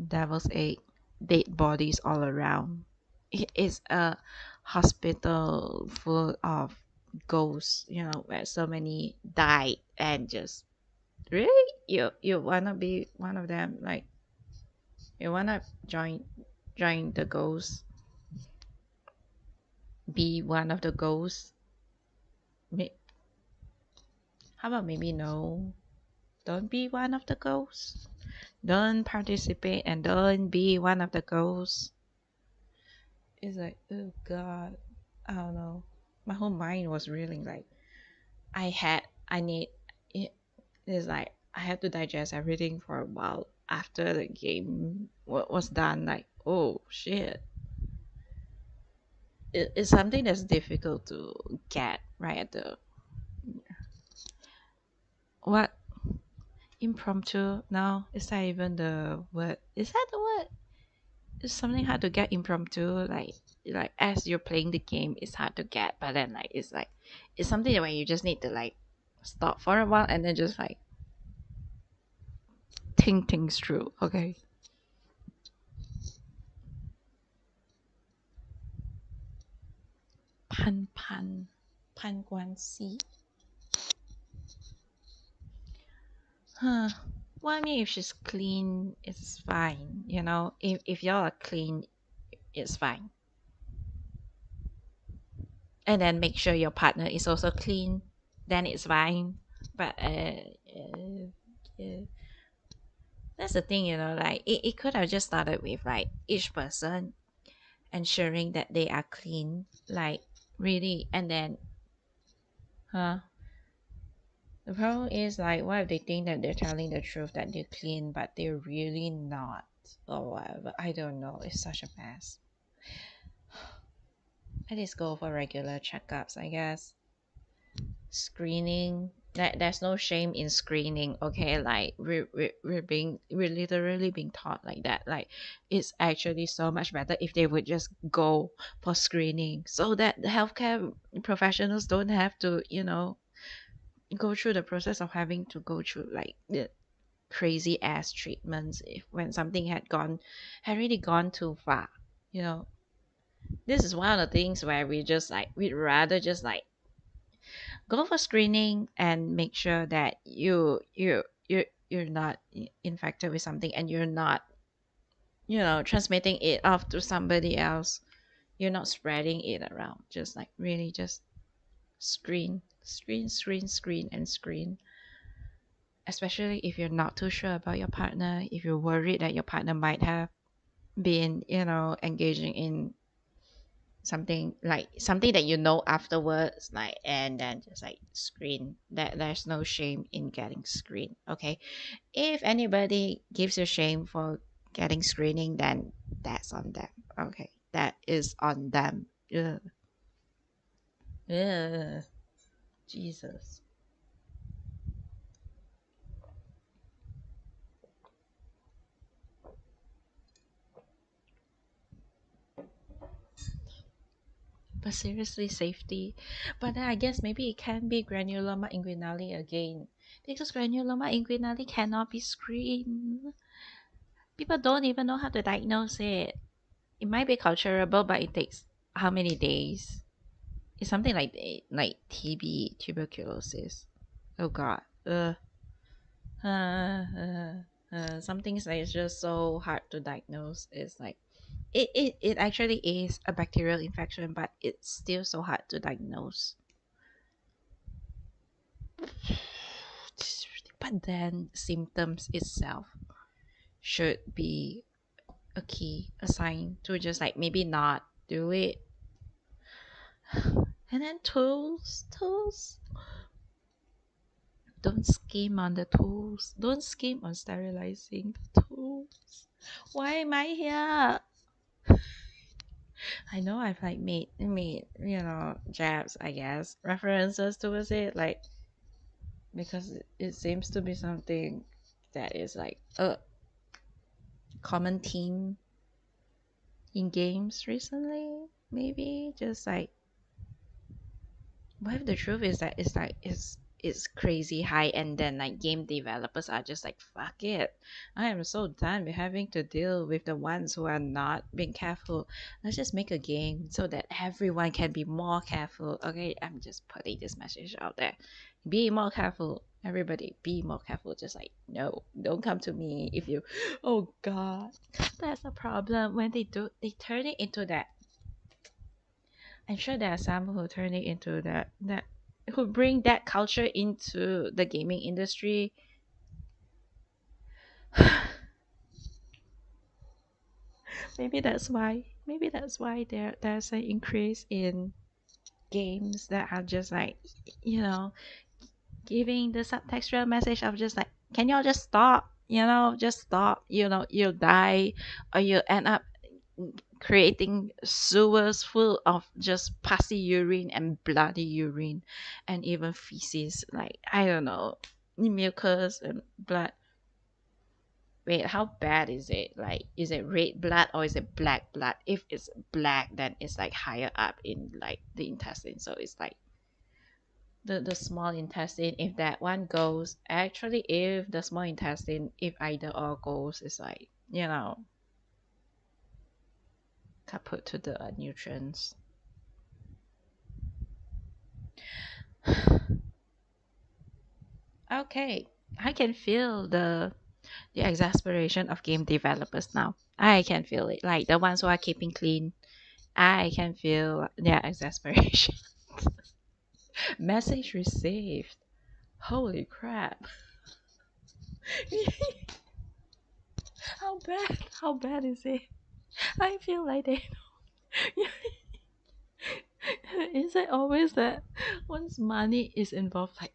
devil's egg, dead bodies all around. It is a hospital full of ghosts, where so many died and just really you wanna be one of them, like you wanna join the ghosts, be one of the ghosts. May- How about maybe no? Don't be one of the ghosts. Don't participate and don't be one of the ghosts. It's like, oh god, I don't know. My whole mind was reeling like, I need it is like I had to digest everything for a while after the game was done. Like, oh shit, it's something that's difficult to get right at the what impromptu. No, is that even the word? Is that the word? It's something hard to get impromptu. Like as you're playing the game, it's hard to get. But then like it's something that when you just need to like stop for a while and then just like think things through. Okay. 攀关系. Huh. Well, I mean, if she's clean, it's fine. You know, if y'all are clean, it's fine. And then make sure your partner is also clean, then it's fine. But yeah. That's the thing, you know, like it could have just started with like each person ensuring that they are clean, like really, and then, huh? The problem is like, what if they think that they're telling the truth that they're clean, but they're really not, or whatever? I don't know. It's such a mess. I just go for regular checkups, I guess. Screening. There's no shame in screening, okay? Like we're literally being taught like that. Like it's actually so much better if they would just go for screening, so that the healthcare professionals don't have to, go through the process of having to go through like the crazy ass treatments if when something had really gone too far. You know, this is one of the things where we'd rather just like go for screening and make sure that you're not infected with something, and you're not, transmitting it off to somebody else. You're not spreading it around. Just like really just screen and screen, especially if you're not too sure about your partner, if you're worried that your partner might have been, engaging in something that afterwards, like, and then just like screen. That there's no shame in getting screened, okay? If anybody gives you shame for getting screening, then that's on them, okay? That is on them. Ugh. Ugh. Jesus. But seriously, safety. But then I guess maybe it can be granuloma inguinale again, because granuloma inguinale cannot be screened. People don't even know how to diagnose it. It might be culturable, but it takes how many days? It's something like TB, tuberculosis. Oh God. Some things that is just so hard to diagnose. It's like it actually is a bacterial infection, but it's still so hard to diagnose. But then symptoms itself should be a key, a sign to just like maybe not do it. And then tools. Don't scheme on the tools. Don't scheme on sterilizing the tools. Why am I here? I know I've like made jabs, I guess, references towards it, like because it seems to be something that is like a common theme in games recently. Maybe just like, what if the truth is that it's crazy high, and then like game developers are just like, fuck it, I am so done with having to deal with the ones who are not being careful. Let's just make a game so that everyone can be more careful. Okay, I'm just putting this message out there. Be more careful, everybody, be more careful. Just like, no, don't come to me if you oh God, that's a problem when they turn it into that. I'm sure there are some who turn it into that who bring that culture into the gaming industry. Maybe that's why. Maybe that's why there's an increase in games that are just like, you know, giving the subtextual message of just like, can y'all just stop? Just stop. You'll die, or you'll end up creating sewers full of just pussy urine and bloody urine and even feces. Like, I don't know, mucus and blood. Wait, how bad is it? Like, is it red blood or is it black blood? If it's black, then it's like higher up in like the intestine. So it's like the small intestine. If that one goes, actually, if the small intestine, if either or goes, it's like, kaput to the nutrients. Okay, I can feel the exasperation of game developers now. I can feel it. Like the ones who are keeping clean, I can feel their exasperation. Message received. Holy crap. How bad? How bad is it? I feel like they. Is it always that once money is involved, like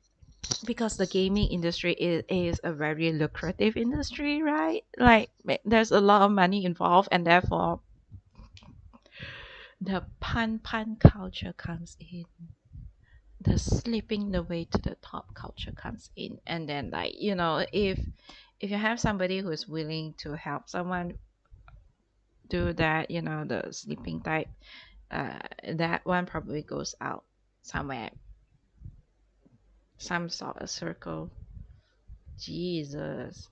because the gaming industry is a very lucrative industry, right? Like there's a lot of money involved, and therefore the pan culture comes in. The slipping the way to the top culture comes in, and then like if you have somebody who is willing to help someone do that, the sleeping type, that one probably goes out somewhere, some sort of circle. Jesus.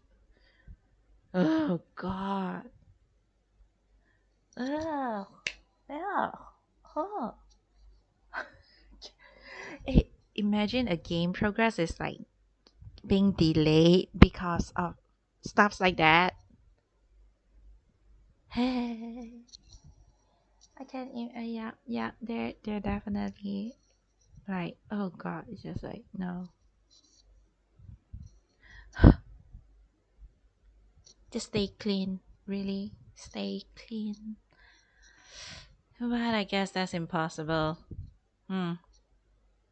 Oh God. Oh. Yeah. Oh. Imagine a game progress is like being delayed because of stuffs like that. Hey, I can. Yeah, yeah. They're definitely like. Oh God, it's just like no. Just stay clean. Really, stay clean. But I guess that's impossible. Hmm.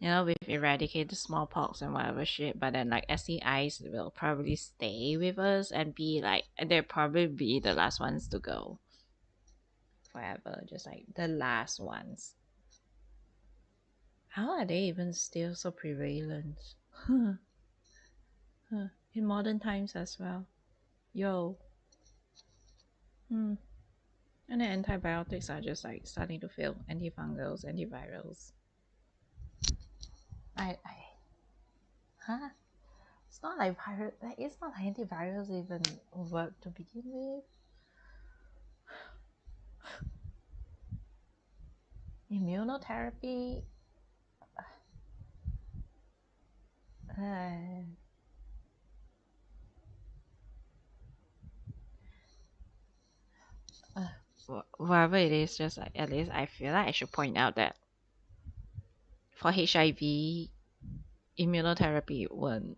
We've eradicated the smallpox and whatever shit, but then like STIs will probably stay with us and be like, and they'll probably be the last ones to go forever, just like the last ones. How are they even still so prevalent? Huh, huh. In modern times as well. Yo. Hmm. And the antibiotics are just like starting to fail. Antifungals, antivirals. I huh? It's not like it's not like antivirals even work to begin with. Immunotherapy. Uh, Whatever it is, just like at least I feel like I should point out that for HIV, immunotherapy won't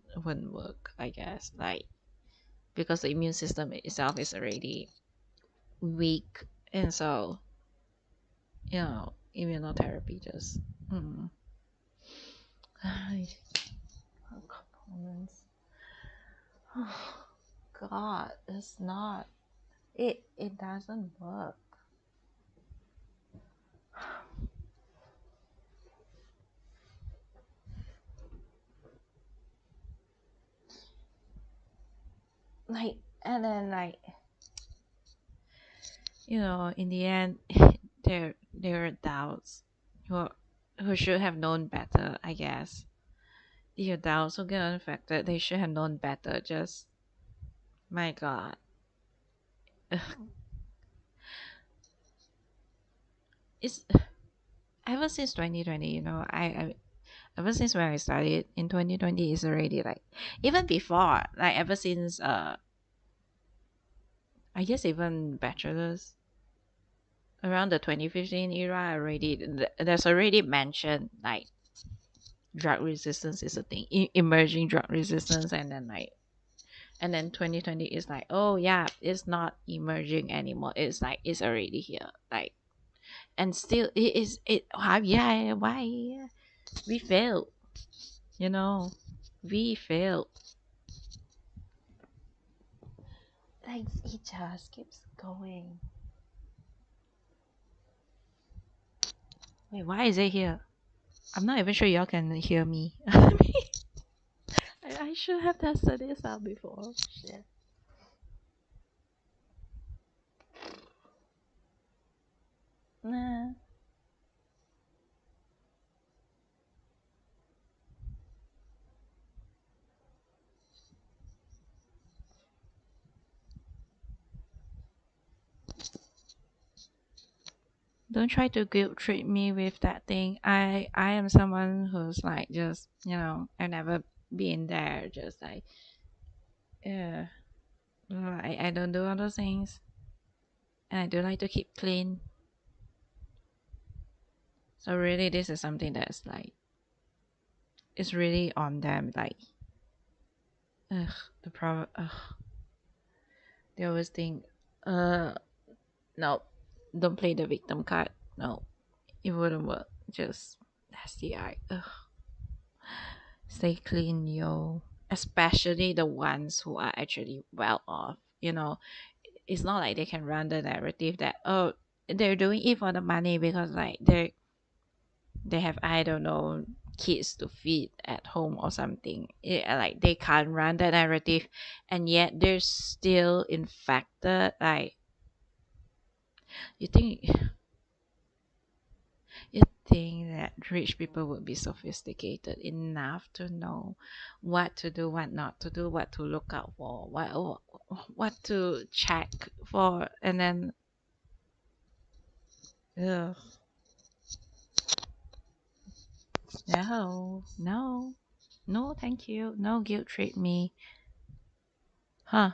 work. I guess like because the immune system itself is already weak, and so immunotherapy just mm, components. Oh, God, it's not. It doesn't work. Like and then like in the end, there are adults who who should have known better. I guess the adults who get infected, they should have known better. Just my God. It's ever since 2020, I ever since when I started in 2020 is already like even before, like ever since I guess even bachelors around the 2015 era already there's already mentioned like drug resistance is a thing, emerging drug resistance, and then 2020 is like, oh yeah, it's not emerging anymore, it's like it's already here, like and still it is it why we failed, you know, we failed. Like it just keeps going. Wait, why is it here? I'm not even sure y'all can hear me. I should have tested this out before. Shit. Nah. Don't try to guilt trip me with that thing. I am someone who's like just, I've never been there. Just like, yeah, I don't do all those things, and I do like to keep clean. So really, this is something that's like it's really on them. Like, ugh, the problem. Ugh, they always think, uh, no, don't play the victim card. No, it wouldn't work. Just that's the eye. Ugh. Stay clean, yo. Especially the ones who are actually well off. It's not like they can run the narrative that, oh, they're doing it for the money because like they have, I don't know, kids to feed at home or something. Like they can't run the narrative, and yet they're still infected. Like you think you think that rich people would be sophisticated enough to know what to do, what not to do, what to look out for, what to check for, and then ugh, no, no, no, thank you, no guilt trip me, huh?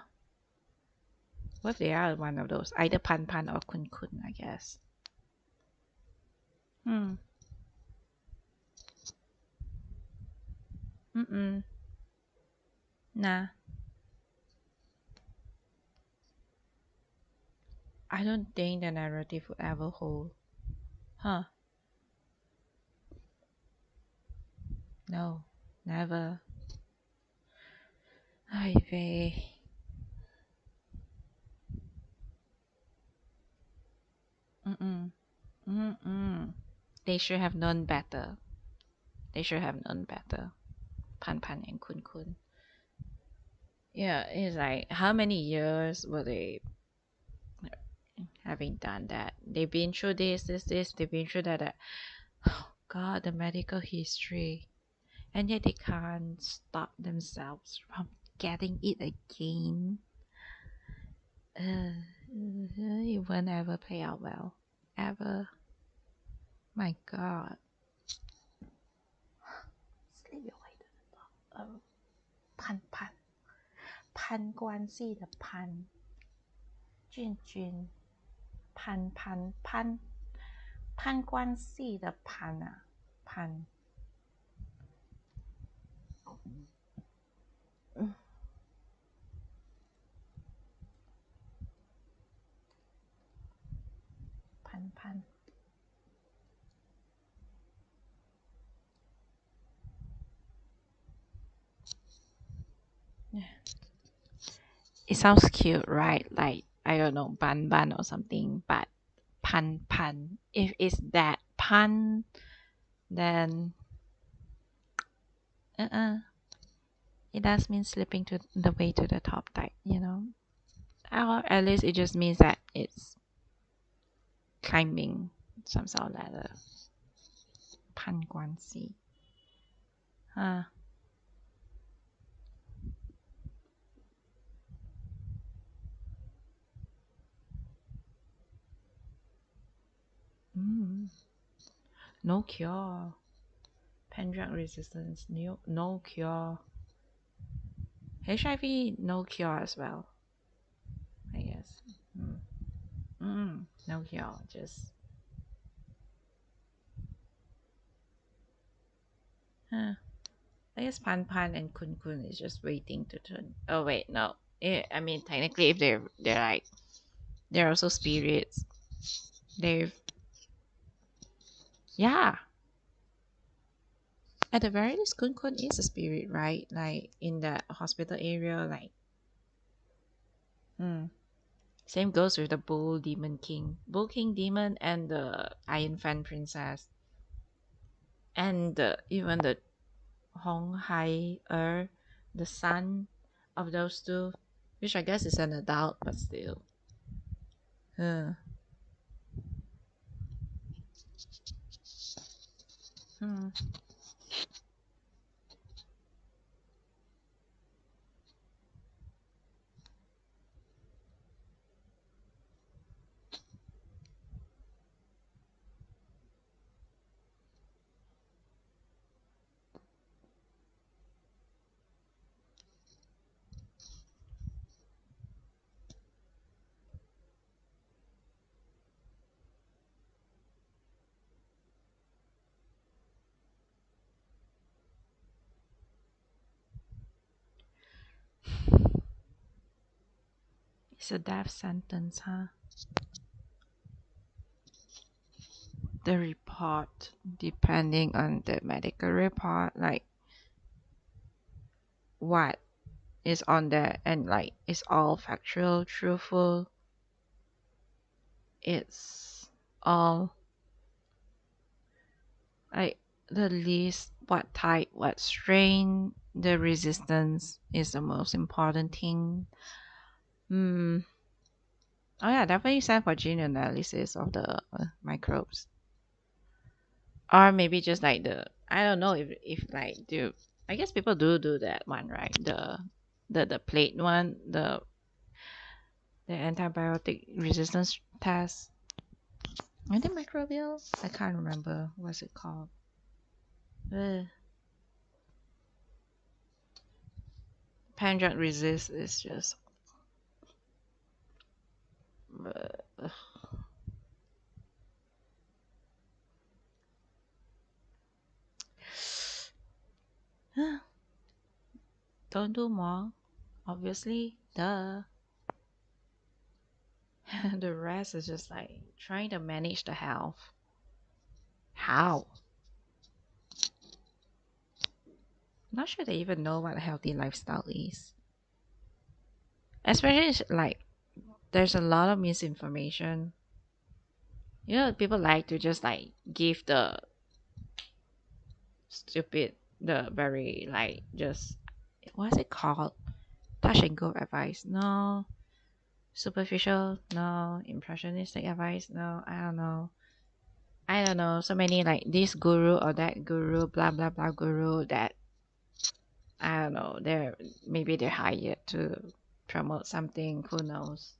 What if they are one of those, either Pan Pan or Kun Kun, I guess. Hmm. Mm-mm. Nah. I don't think the narrative would ever hold. Huh? No. Never. Ay, vey. Mm-mm. Mm-mm. They should have known better. They should have known better. Pan Pan and Kun Kun. Yeah, it's like how many years were they having done that? They've been through this. They've been through that. That. Oh God, the medical history, and yet they can't stop themselves from getting it again. It won't ever play out well, ever. My God. Sleep your way to the top. Oh, Pan Pan. 攀关系的攀，君君，攀关系的攀啊，攀，嗯，攀，攀，攀关系的攀，it sounds cute, right? Like, I don't know, Ban Ban or something, but Pan Pan. If it's that Pan, then it does mean slipping to the way to the top type. Or at least it just means that it's climbing some sort of ladder. Pan Guanxi. Huh. Mm. No cure. Pan drug resistance, no cure. HIV, no cure as well, I guess. No cure, just. Huh. I guess Pan Pan and Kun Kun is just waiting to turn. Oh wait, no. I mean, technically, if they're like they're also spirits. They've Yeah, at the very least, Kun Kun is a spirit, right? Like in the hospital area, like. Hmm. Same goes with the Bull Demon King, Bull King Demon, and the Iron Fan Princess, and even the Hong Hai Er, the son of those two, which I guess is an adult, but still. Uh, hmm. It's a death sentence, huh? The report, depending on the medical report, like what is on there, and like it's all factual, truthful. It's all like the least, what type, what strain, the resistance is the most important thing. Hmm. Oh yeah, definitely send for gene analysis of the microbes, or maybe just like the, I don't know if like do, I guess people do that one, right? The plate one, the antibiotic resistance test. Antimicrobial? I can't remember what's it called. Uh, Pandrug resist is just. Uh, don't do more. Obviously, duh. The rest is just like trying to manage the health. How? Not sure they even know what a healthy lifestyle is. Especially like there's a lot of misinformation. You know, people like to just like give the stupid, the very like just, what's it called? Touch and go advice. No. Superficial. No. Impressionistic advice. No. I don't know. I don't know. So many like this guru or that guru, blah blah blah guru that, I don't know. They're, maybe they're hired to promote something. Who knows?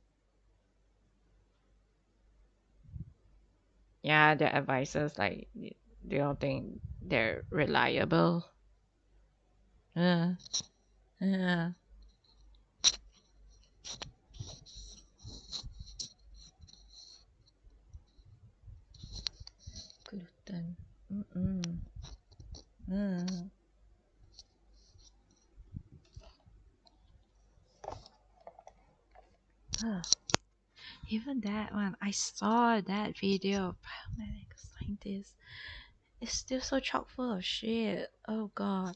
Yeah, their advisors like they don't think they're reliable. Uh, uh, Gluten. Mm-mm. Mm. Ah, even that one, I saw that video of biomedical scientists. It's still so chock full of shit. Oh god.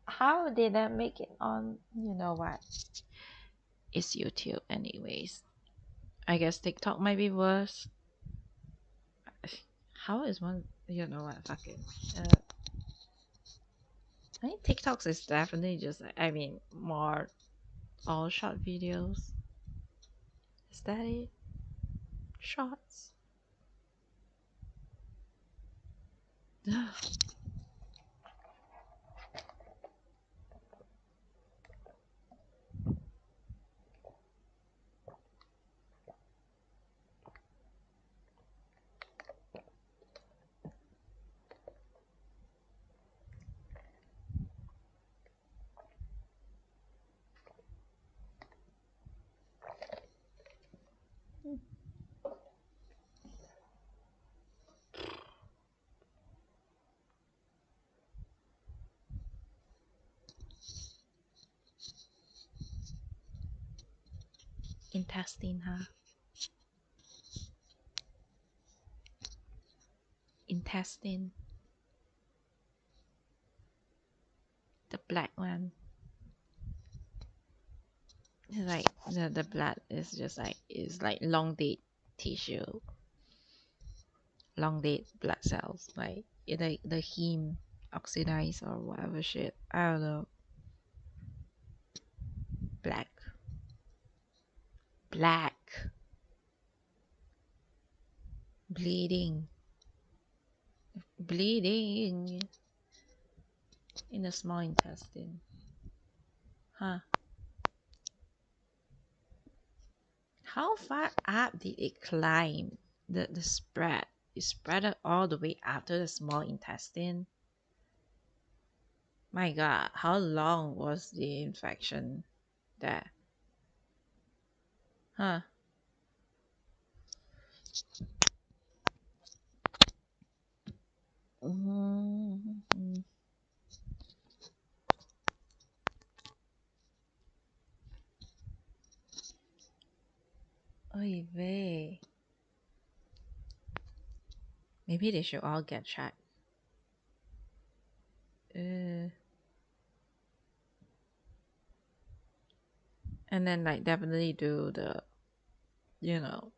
How did that make it on? You know what? It's YouTube, anyways. I guess TikTok might be worse. How is one? You know what? Fuck it. I think TikToks is definitely just, I mean, more all short videos. Is that it? Shots. Intestine, huh? intestine, the black one. It's like the blood is just like is like long dead tissue, long dead blood cells, like the heme oxidized or whatever shit. I don't know. Black, black, bleeding, bleeding in the small intestine. Huh? How far up did it climb? The spread. It spread out all the way up to the small intestine. My God, how long was the infection there? Huh? Mm-hmm. Oy vey. Maybe they should all get checked. Uh, and then like definitely do the you know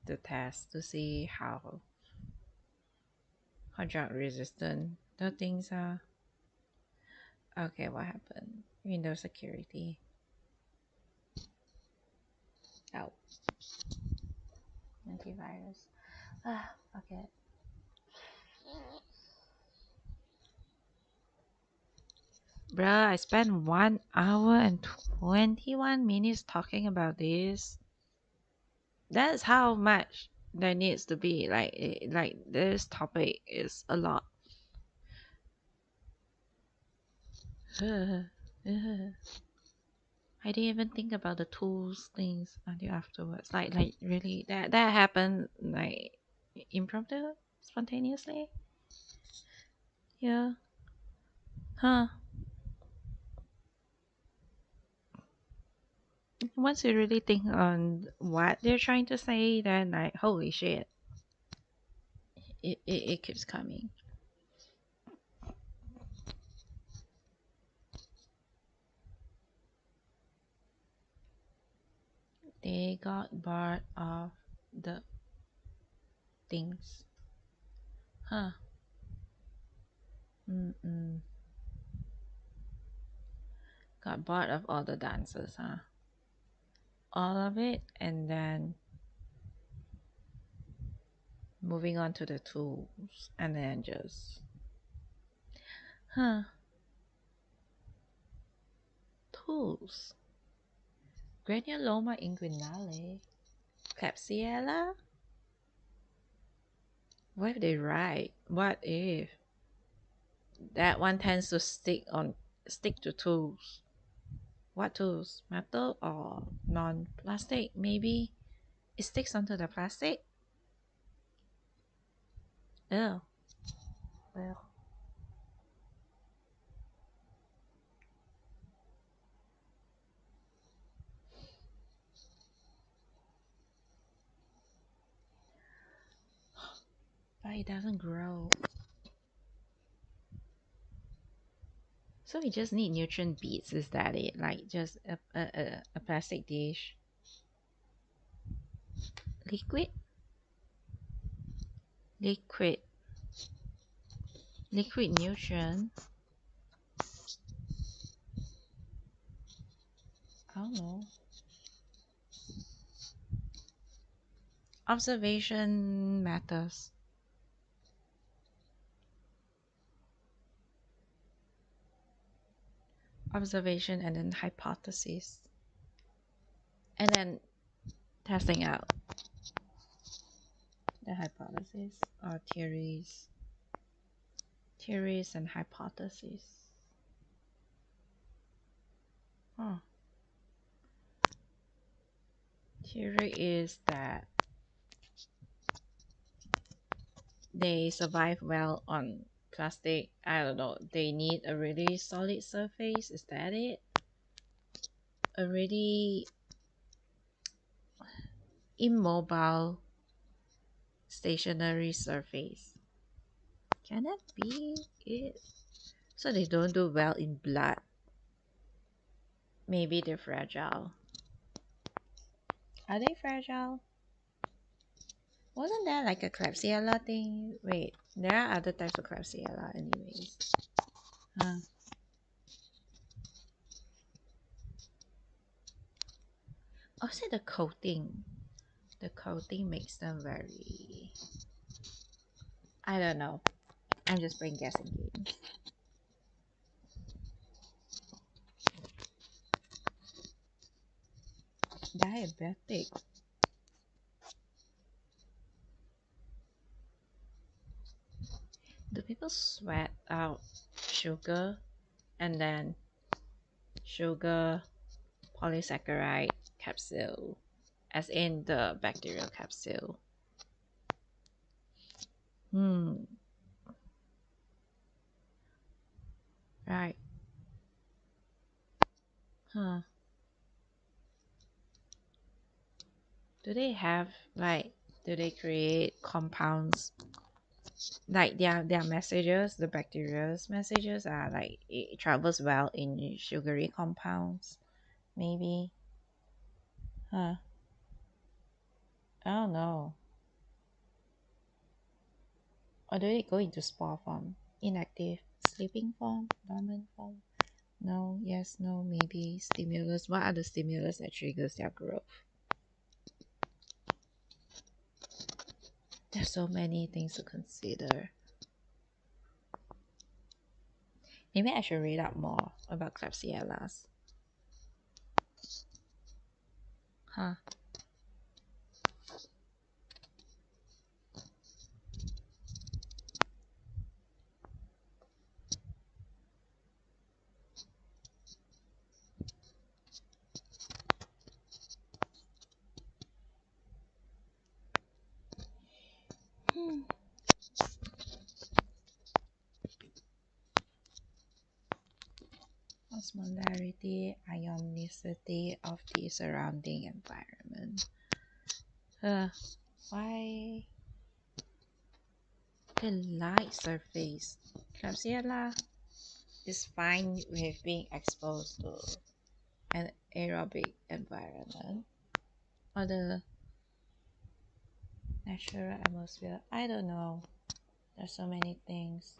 the test to see how drug resistant the things are. Okay, what happened? Windows security. Oh, antivirus. Ah, okay. Bruh, I spent 1 hour and 21 minutes talking about this. That's how much there needs to be. Like this topic is a lot. I didn't even think about the tools things until afterwards. Like really that happened like impromptu, spontaneously. Yeah. Huh. Once you really think on what they're trying to say, then like holy shit, it keeps coming. They got bored of the things. Huh. Mm-mm. Got bored of all the dances, huh? All of it, and then moving on to the tools, and then just, huh, tools. Granuloma inguinale. Klebsiella? What if they right? What if that one tends to stick to tools? What tools? Metal or non-plastic? Maybe it sticks onto the plastic. Oh, well, but it doesn't grow. So we just need nutrient beads. Is that it? Like just a plastic dish, liquid, liquid, liquid nutrient. I don't know. Observation matters. Observation and then hypothesis, and then testing out the hypothesis or theories and hypotheses. Oh, theory is that they survive well on plastic. I don't know. They need a really solid surface. Is that it? A really immobile stationary surface. Can that be it? So they don't do well in blood. Maybe they're fragile. Are they fragile? Wasn't there like a Klebsiella thing? Wait, there are other types of Klebsiella anyways. Huh. Also the coating. The coating makes them very... I don't know. I'm just playing guessing games. Diabetic. Do people sweat out sugar and then sugar polysaccharide capsule, as in the bacterial capsule? Hmm. Right. Huh. Do they have like? Do they create compounds like their messages? The bacteria's messages are like it travels well in sugary compounds. Maybe. Huh. I don't know. Or do they go into spore form? Inactive, sleeping form, dormant form? No, yes, no, maybe. Stimulus. What are the stimulus that triggers their growth? There's so many things to consider. Maybe I should read up more about Klebsiellas. Huh. Hmm. Osmolarity, ionicity of the surrounding environment. Why the light surface? Klebsiella is fine with being exposed to an aerobic environment or the natural atmosphere. I don't know. There's so many things.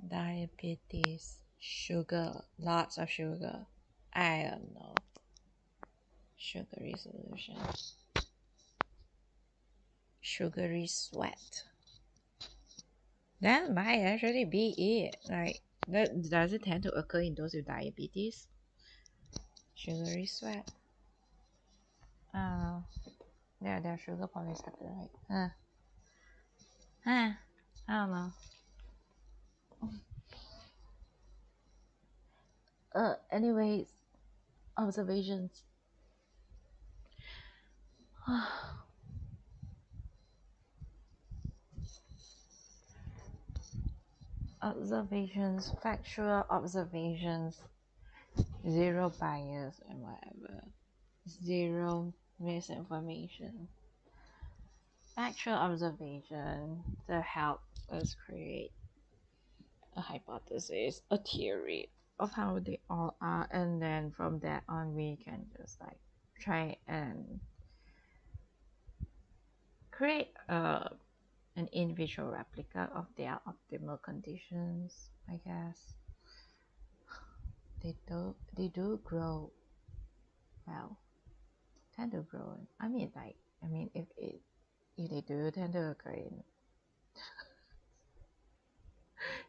Diabetes, sugar, lots of sugar. I don't know. Sugary solution. Sugary sweat. That might actually be it. Like, does it tend to occur in those with diabetes? Sugary sweat. Uh, yeah, they're sugar polysaccharide. Huh. I don't know. Anyways, observations. Observations, factual observations, zero bias and whatever, zero misinformation. Factual observation to help us create a hypothesis, a theory of how they all are, and then from that on we can just like try and create an in vitro replica of their optimal conditions, I guess. They do grow well, tend to grow. If they do tend to occur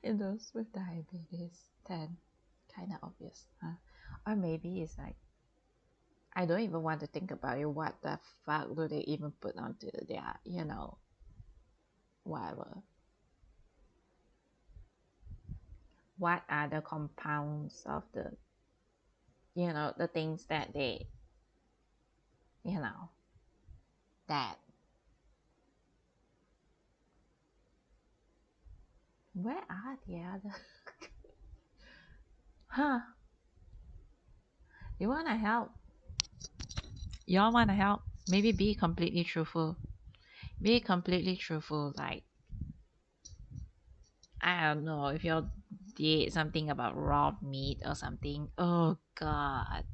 in those with diabetes, then kind of obvious, huh? Or maybe it's like I don't even want to think about it. What the fuck do they even put onto their, whatever? What are the compounds of the things that they, you know, that where are the other? Huh? You wanna help? Y'all wanna help? Maybe be completely truthful. Be completely truthful. Like, I don't know if you did something about raw meat or something. Oh god,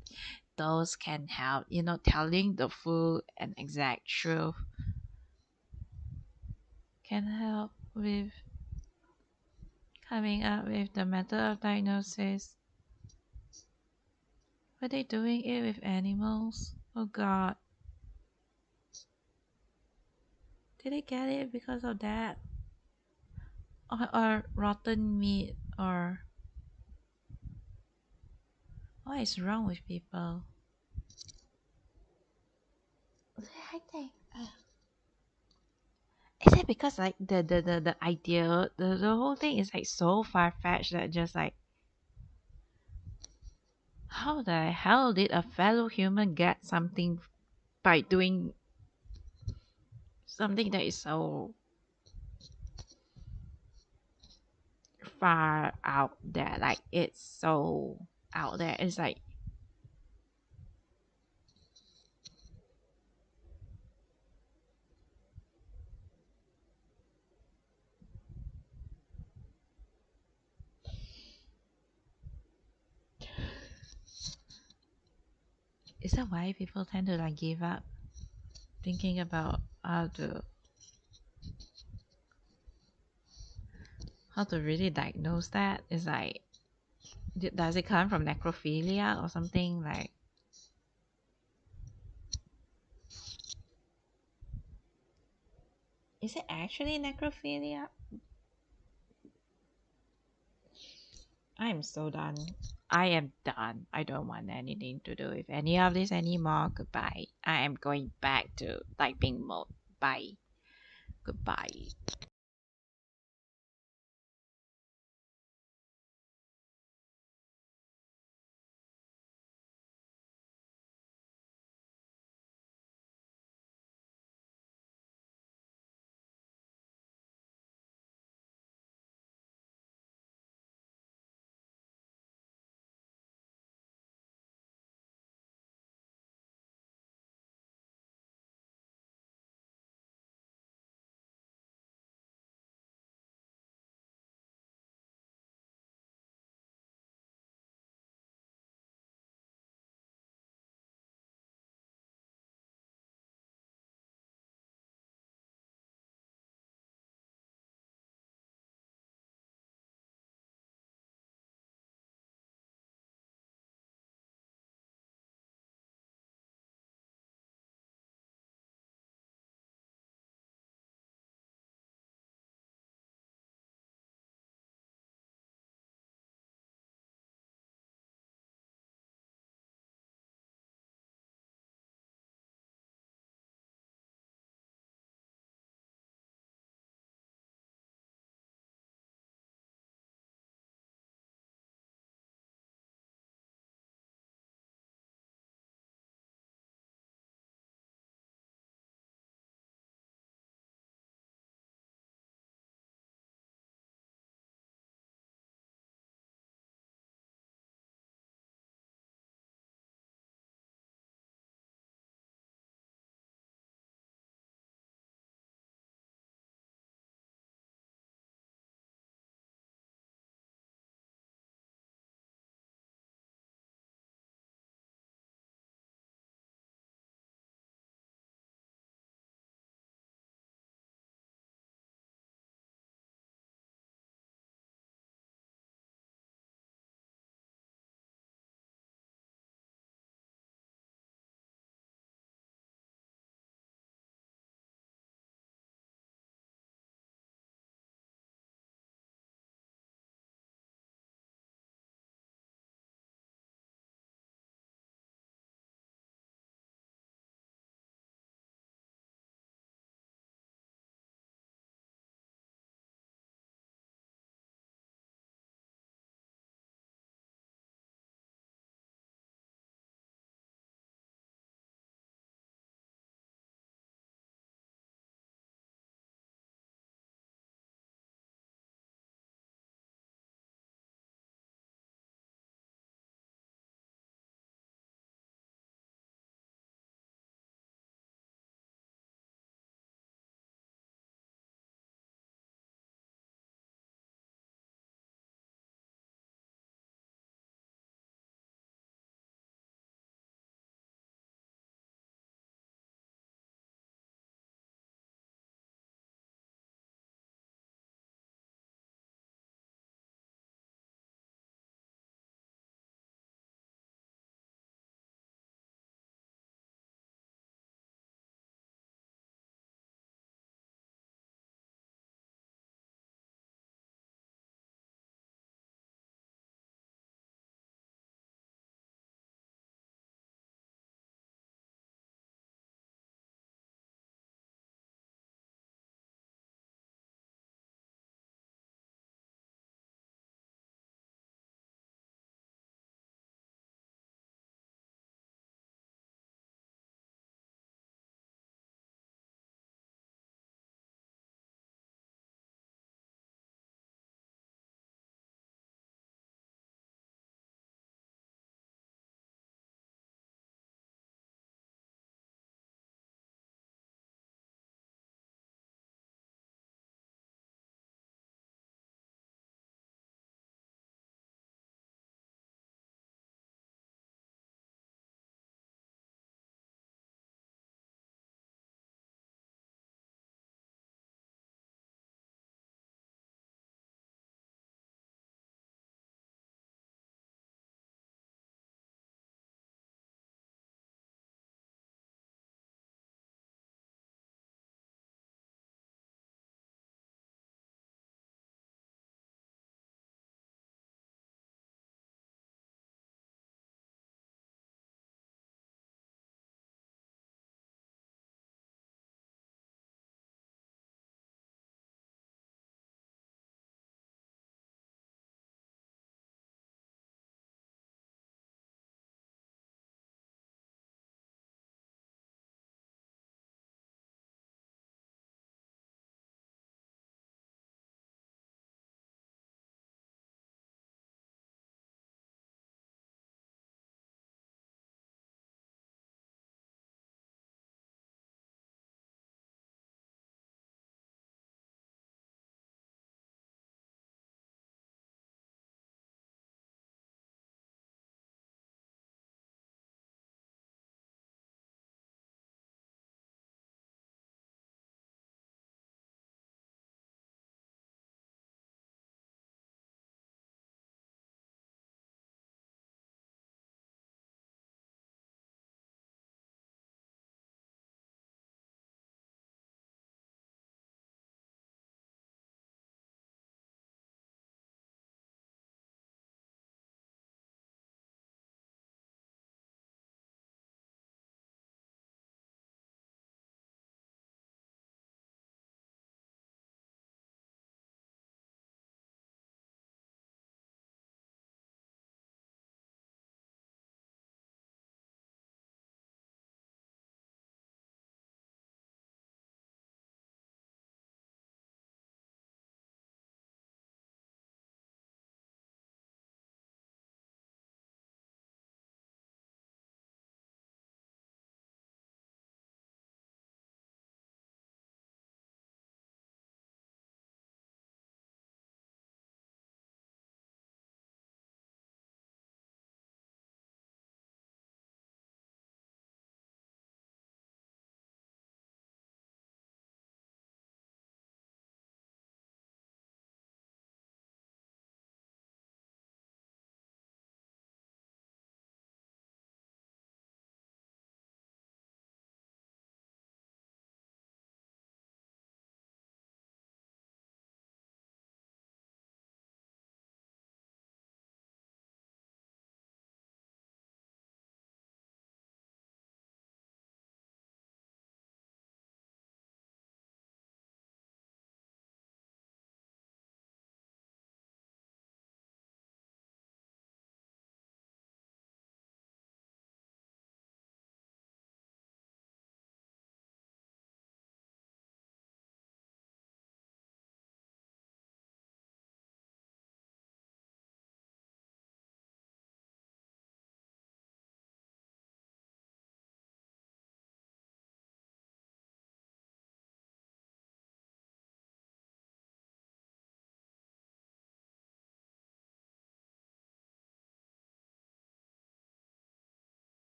those can help. Telling the full and exact truth can help with coming up with the method of diagnosis. Were they doing it with animals? Oh god, did they get it because of that? Or rotten meat? Or what is wrong with people? I think. Is it because like the idea, the whole thing is like so far fetched that just like, how the hell did a fellow human get something by doing something that is so far out there? Like it's so out there. It's like, is that why people tend to like give up thinking about how to really diagnose that? Is like, does it come from necrophilia or something? Like, is it actually necrophilia? I'm so done. I am done. I don't want anything to do with any of this anymore. Goodbye. I am going back to typing mode. Bye. Goodbye.